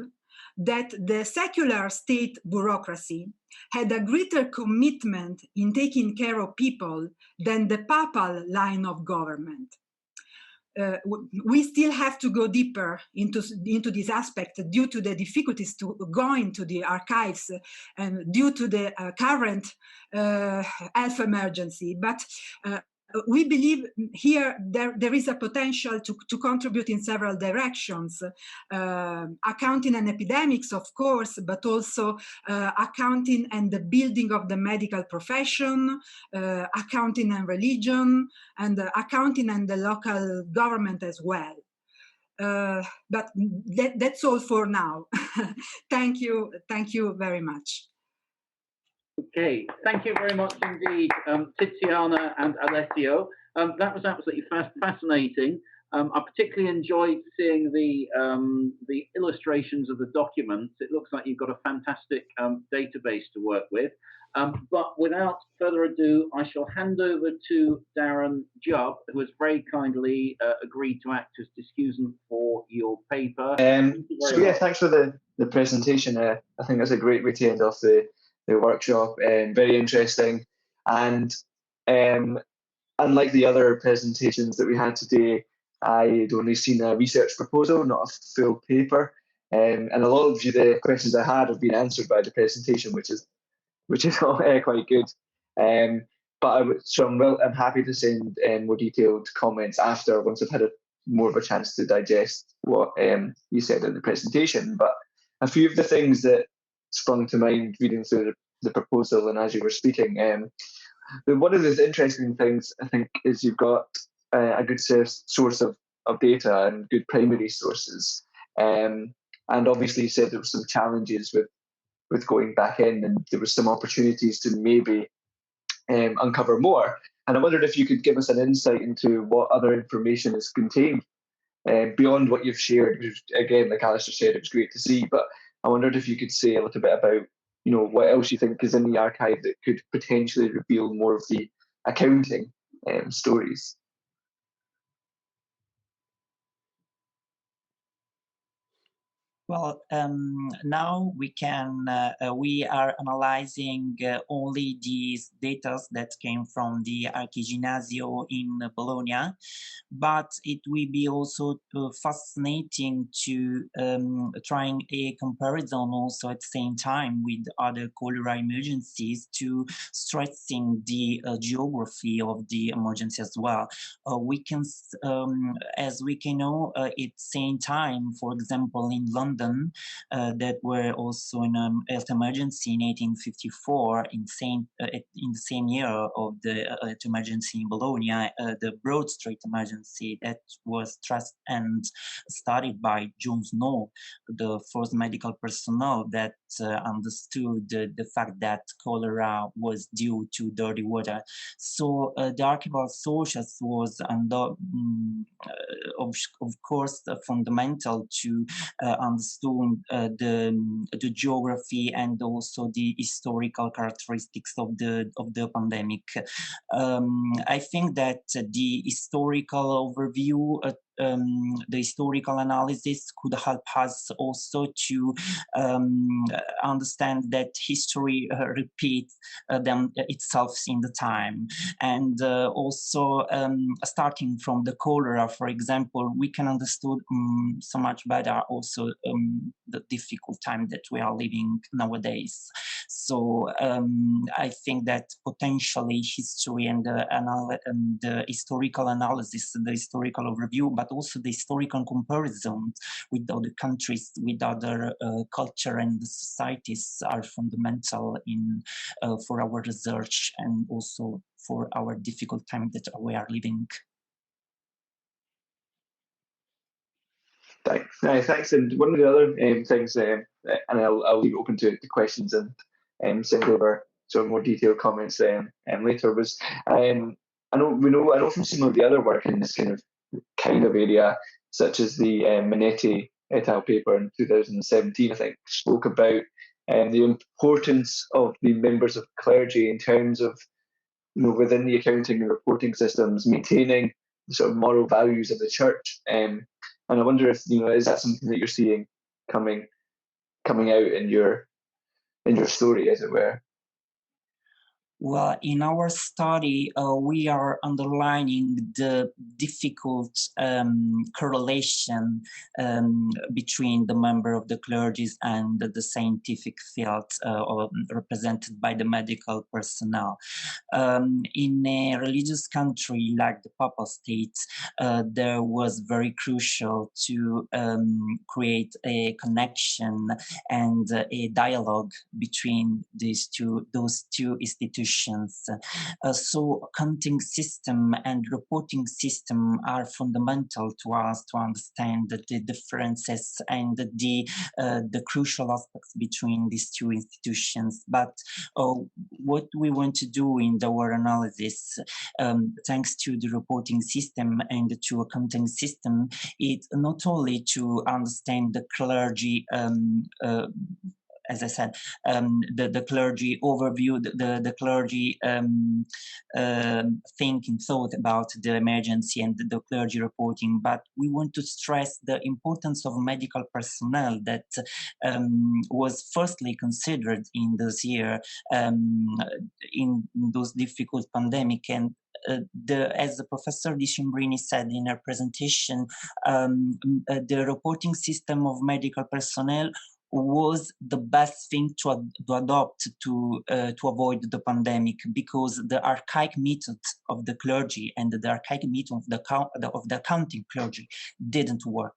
that the secular state bureaucracy had a greater commitment in taking care of people than the papal line of government. We still have to go deeper into this aspect due to the difficulties to go into the archives and due to the current health emergency. But we believe here there is a potential to contribute in several directions, accounting and epidemics, of course, but also accounting and the building of the medical profession, accounting and religion, and accounting and the local government as well. But that's all for now. Thank you very much. Okay, thank you very much indeed, Tiziana and Alessio. That was absolutely fascinating. I particularly enjoyed seeing the illustrations of the documents. It looks like you've got a fantastic database to work with. But without further ado, I shall hand over to Darren Jubb, who has very kindly agreed to act as discussant for your paper. So yeah, thanks for the presentation. I think that's a great way to end off the workshop, and very interesting. And unlike the other presentations that we had today, I had only seen a research proposal, not a full paper. And a lot of the questions I had have been answered by the presentation, which is quite good. But I'm happy to send more detailed comments after, once I've had more of a chance to digest what you said in the presentation. But a few of the things that sprung to mind reading through the proposal and as you were speaking, one of the interesting things I think is you've got a good source of data and good primary sources, and obviously you said there were some challenges with going back in, and there were some opportunities to maybe uncover more. And I wondered if you could give us an insight into what other information is contained beyond what you've shared. Again, like Alistair said, it was great to see, but I wondered if you could say a little bit about, what else you think is in the archive that could potentially reveal more of the accounting stories. Well, now we are analyzing only these data that came from the Archiginnasio in Bologna, but it will be also fascinating to trying a comparison also at the same time with other cholera emergencies, to stressing the geography of the emergency as well. We can, as we can know, at the same time, for example, in London, that were also in a health emergency in 1854, in the same year of the health emergency in Bologna, the Broad Street emergency that was stressed and studied by John Snow, the first medical personnel that understood the fact that cholera was due to dirty water. So the archival sources was of course fundamental to understand the geography and also the historical characteristics of the pandemic. I think that the historical overview the historical analysis could help us also to understand that history repeats itself in the time. And also starting from the cholera, for example, we can understand so much better also the difficult time that we are living nowadays. So I think that potentially history and the historical analysis, the historical overview, but also the historical comparison with other countries, with other culture and societies are fundamental in for our research and also for our difficult time that we are living. Thanks. And one of the other things, and I'll leave it open to questions and send over some more detailed comments later. Was I know from some of the other work in this kind of area, such as the Minetti et al. Paper in 2017, I think, spoke about the importance of the members of clergy in terms of, within the accounting and reporting systems, maintaining the sort of moral values of the church. And I wonder if, is that something that you're seeing coming out in your story, as it were? Well, in our study, we are underlining the difficult correlation between the member of the clergy and the scientific field represented by the medical personnel. In a religious country like the Papal States, there was very crucial to create a connection and a dialogue between those two institutions. So accounting system and reporting system are fundamental to us to understand the differences and the crucial aspects between these two institutions. But what we want to do in our analysis, thanks to the reporting system and to accounting system, is not only to understand the clergy, as I said, the clergy overview, the clergy thinking, thought about the emergency and the clergy reporting, but we want to stress the importance of medical personnel that was firstly considered in this year, in those difficult pandemic. And as the Professor Di Cimbrini said in her presentation, the reporting system of medical personnel was the best thing to adopt to avoid the pandemic, because the archaic method of the clergy and the archaic method of the accounting clergy didn't work.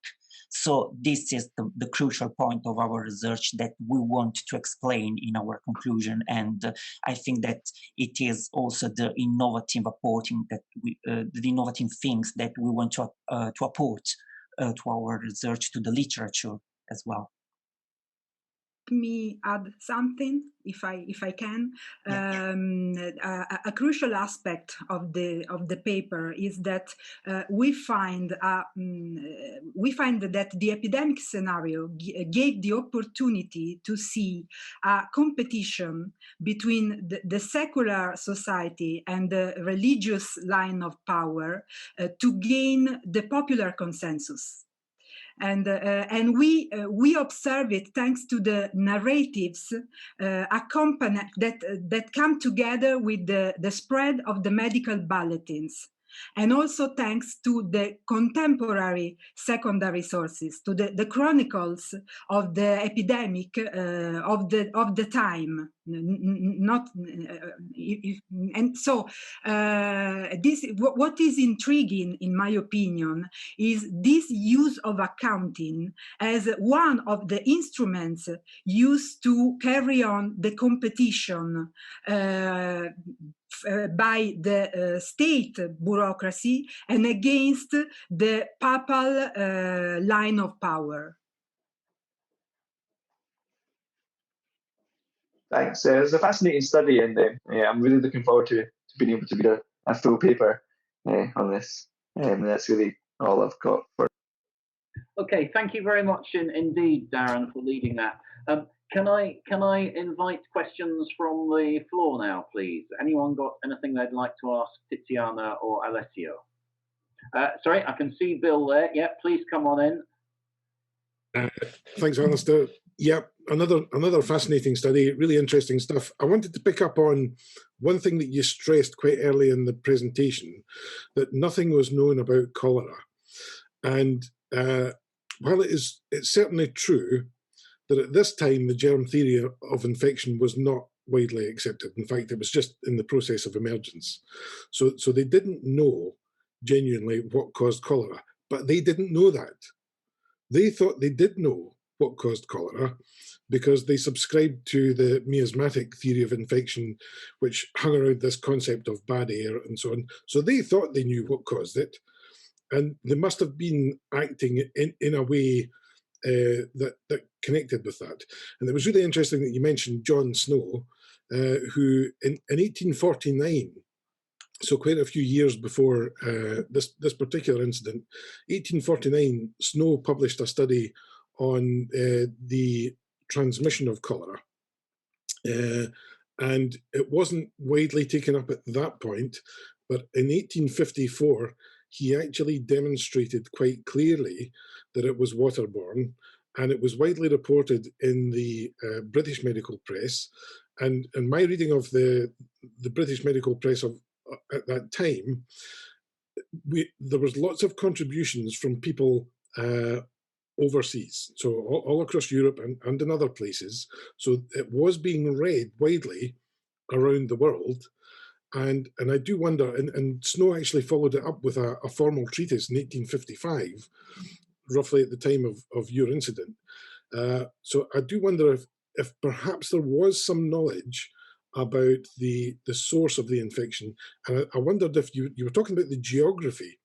So this is the crucial point of our research that we want to explain in our conclusion, and I think that it is also the innovative reporting that the innovative things that we want to apport to our research, to the literature as well. Me add something, if I can. A crucial aspect of the paper is that we find that the epidemic scenario gave the opportunity to see a competition between the secular society and the religious line of power to gain the popular consensus. And we observe it thanks to the narratives that come together with the spread of the medical bulletins, and also thanks to the contemporary secondary sources, to the chronicles of the epidemic of the time. And so what is intriguing, in my opinion, is this use of accounting as one of the instruments used to carry on the competition by the state bureaucracy and against the papal line of power. Thanks. It's a fascinating study, and I'm really looking forward to being able to read a full paper on this. And that's really all I've got for. Okay, thank you very much indeed, Darren, for leading that. Can I invite questions from the floor now, please? Anyone got anything they'd like to ask Tiziana or Alessio? Sorry, I can see Bill there. Yeah, please come on in. Thanks, Alistair. Yep, another fascinating study, really interesting stuff. I wanted to pick up on one thing that you stressed quite early in the presentation, that nothing was known about cholera. And while it's certainly true that at this time the germ theory of infection was not widely accepted. In fact, it was just in the process of emergence. So they didn't know genuinely what caused cholera, but they didn't know that. They thought they did know what caused cholera because they subscribed to the miasmatic theory of infection, which hung around this concept of bad air and so on. So they thought they knew what caused it, and they must have been acting in a way that connected with that. And it was really interesting that you mentioned John Snow, who in 1849, so quite a few years before this particular incident, 1849, Snow published a study on the transmission of cholera. And it wasn't widely taken up at that point, but in 1854, he actually demonstrated quite clearly that it was waterborne, and it was widely reported in the British medical press. And my reading of the British medical press of at that time, there was lots of contributions from people overseas, so all across Europe and in other places. So it was being read widely around the world. And I do wonder, and Snow actually followed it up with a formal treatise in 1855, roughly at the time of your incident. So I do wonder if perhaps there was some knowledge about the source of the infection. And I wondered if you were talking about the geography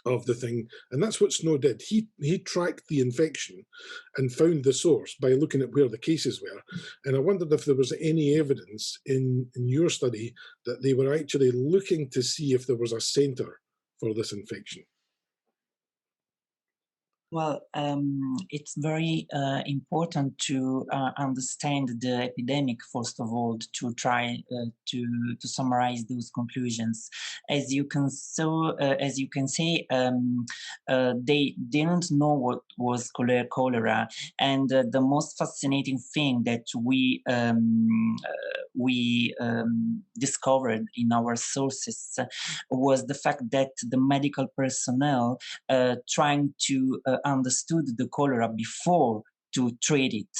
of the thing, and that's what Snow did. He tracked the infection and found the source by looking at where the cases were. And I wondered if there was any evidence in your study that they were actually looking to see if there was a center for this infection. Well, it's very important to understand the epidemic, first of all, to try to summarize those conclusions. As you can say, they didn't know what was cholera, and the most fascinating thing that we discovered in our sources was the fact that the medical personnel trying to understood the cholera before to treat it,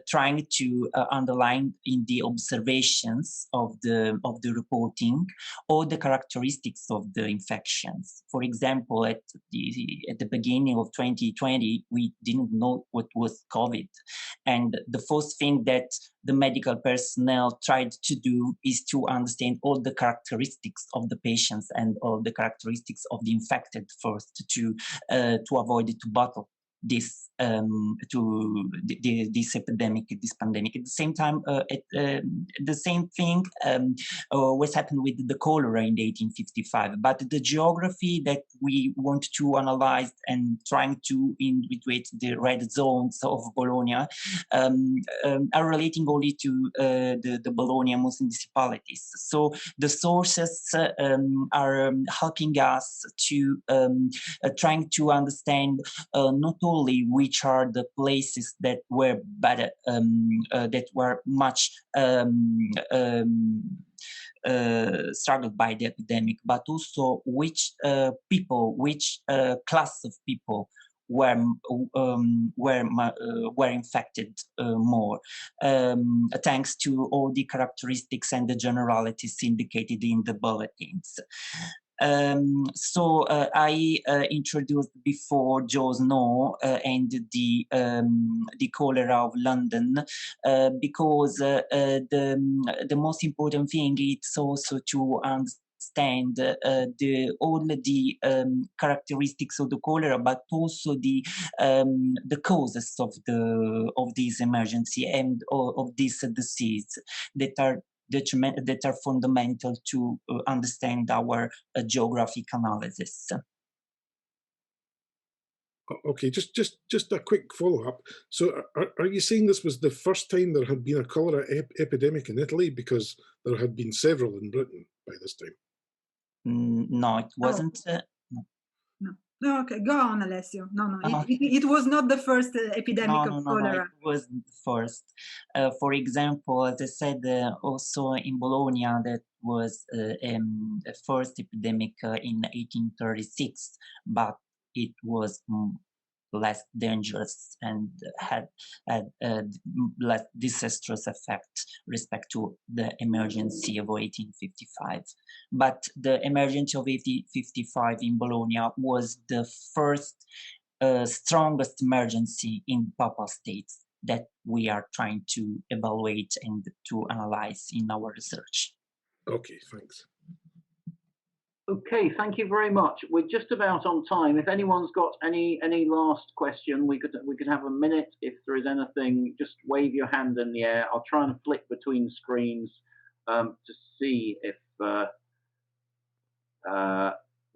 trying to underline in the observations of the reporting all the characteristics of the infections. For example, at the beginning of 2020, we didn't know what was COVID, and the first thing that the medical personnel tried to do is to understand all the characteristics of the patients and all the characteristics of the infected first to avoid to battle this this epidemic, this pandemic. At the same time, the same thing was happened with the cholera in 1855. But the geography that we want to analyze and trying to individuate the red zones of Bologna are relating only to the Bologna municipalities. So the sources are helping us to trying to understand not only which are the places that were bad, that were much struggled by the epidemic, but also which people, which class of people were infected more, thanks to all the characteristics and the generalities indicated in the bulletins. So I introduced before Joe Snow and the cholera of London because the most important thing is also to understand all the characteristics of the cholera, but also the causes of this emergency and of this disease that are fundamental to understand our geographic analysis. Okay, just a quick follow-up. So are you saying this was the first time there had been a cholera epidemic in Italy? Because there had been several in Britain by this time. No, it wasn't. No, okay, go on, Alessio. No, it was not the first epidemic of cholera. No, it wasn't the first. For example, as I said, also in Bologna, that was the first epidemic in 1836, but it was less dangerous and had less disastrous effect respect to the emergency of 1855. But the emergency of 1855 in Bologna was the first strongest emergency in Papal states that we are trying to evaluate and to analyze in our research. Okay, thanks. Okay, thank you very much. We're just about on time. If anyone's got any last question, we could have a minute. If there is anything, just wave your hand in the air. I'll try and flick between screens to see if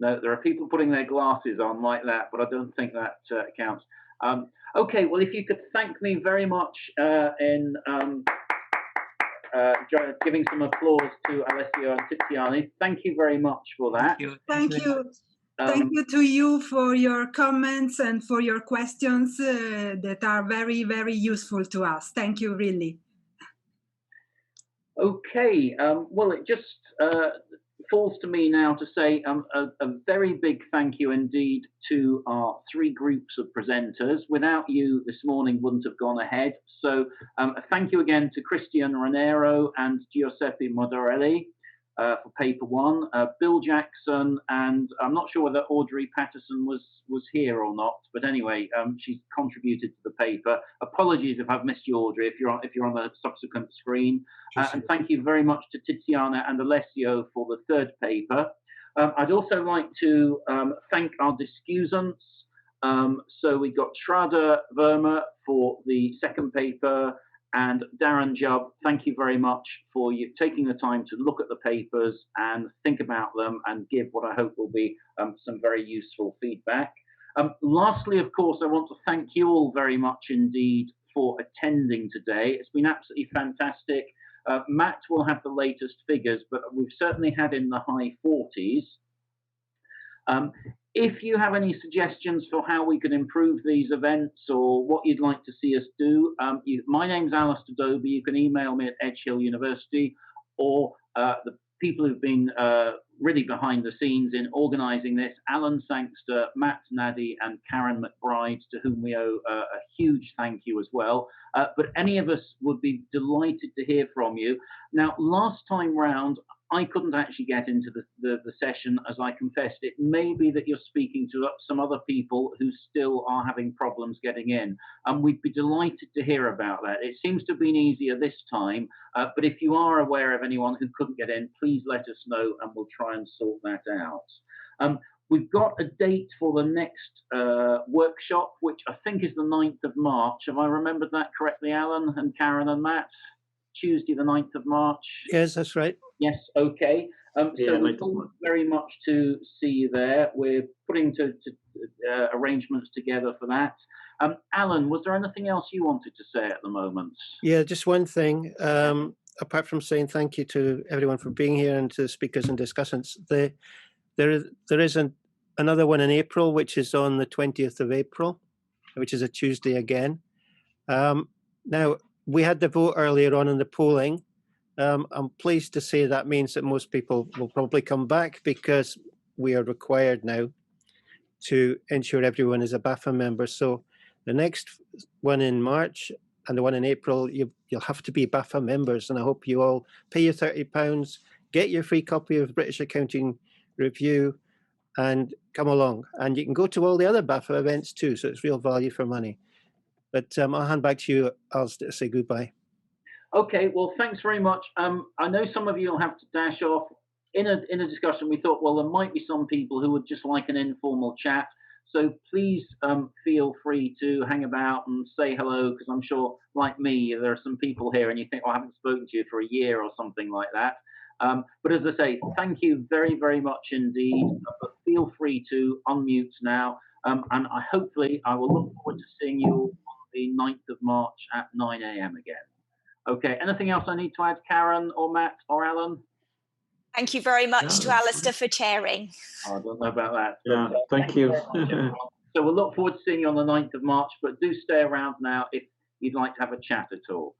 no, there are people putting their glasses on like that, but I don't think that counts. Okay, well, if you could thank me very much in giving some applause to Alessio and Tiziana. Thank you very much for that. Thank you. Thank you to you for your comments and for your questions that are very, very useful to us. Thank you, really. Okay, well, it just falls to me now to say a very big thank you indeed to our three groups of presenters. Without you, this morning wouldn't have gone ahead. So thank you again to Christian Ranero and Giuseppe Modorelli for paper one, Bill Jackson, and I'm not sure whether Audrey Patterson was here or not, but anyway, she's contributed to the paper. Apologies if I've missed you, Audrey, if you're on the subsequent screen. And thank you very much to Tiziana and Alessio for the third paper. I'd also like to thank our discussants. So we got Shraddha Verma for the second paper, and Darren Jubb, thank you very much for you taking the time to look at the papers and think about them and give what I hope will be some very useful feedback. Lastly, of course, I want to thank you all very much indeed for attending today. It's been absolutely fantastic. Matt will have the latest figures, but we've certainly had in the high 40s. If you have any suggestions for how we can improve these events or what you'd like to see us do, my name's Alistair Doby. You can email me at Edge Hill University, or the people who've been really behind the scenes in organising this, Alan Sangster, Matt Naddy, and Karen McBride, to whom we owe a huge thank you as well. But any of us would be delighted to hear from you. Now, last time round, I couldn't actually get into the session, as I confessed. It may be that you're speaking to some other people who still are having problems getting in, and we'd be delighted to hear about that. It seems to have been easier this time, but if you are aware of anyone who couldn't get in, please let us know and we'll try and sort that out. We've got a date for the next workshop, which I think is the 9th of March. Have I remembered that correctly, Alan and Karen and Matt? Tuesday, the 9th of March? Yes, that's right. Yes, okay. So Yeah, we look very much to see you there. We're putting arrangements together for that. Alan, was there anything else you wanted to say at the moment? Yeah, just one thing. Apart from saying thank you to everyone for being here and to the speakers and discussants, there is another one in April, which is on the 20th of April, which is a Tuesday again. Now, we had the vote earlier on in the polling. I'm pleased to say that means that most people will probably come back, because we are required now to ensure everyone is a BAFA member. So the next one in March and the one in April, you'll have to be BAFA members, and I hope you all pay your £30, get your free copy of British Accounting Review, and come along. And you can go to all the other BAFA events too, so it's real value for money. But I'll hand back to you, Alistair, to say goodbye. Okay, well, thanks very much. I know some of you will have to dash off. In a discussion, we thought, well, there might be some people who would just like an informal chat. So please feel free to hang about and say hello, because I'm sure, like me, there are some people here and you think, oh, I haven't spoken to you for a year or something like that. But as I say, thank you very, very much indeed. But feel free to unmute now. And hopefully I will look forward to seeing you on the 9th of March at 9 AM again. Okay, anything else I need to add, Karen or Matt or Alan? Thank you very much to Alistair for chairing. I don't know about that. Yeah, thank you. So we'll look forward to seeing you on the 9th of March, but do stay around now if you'd like to have a chat at all.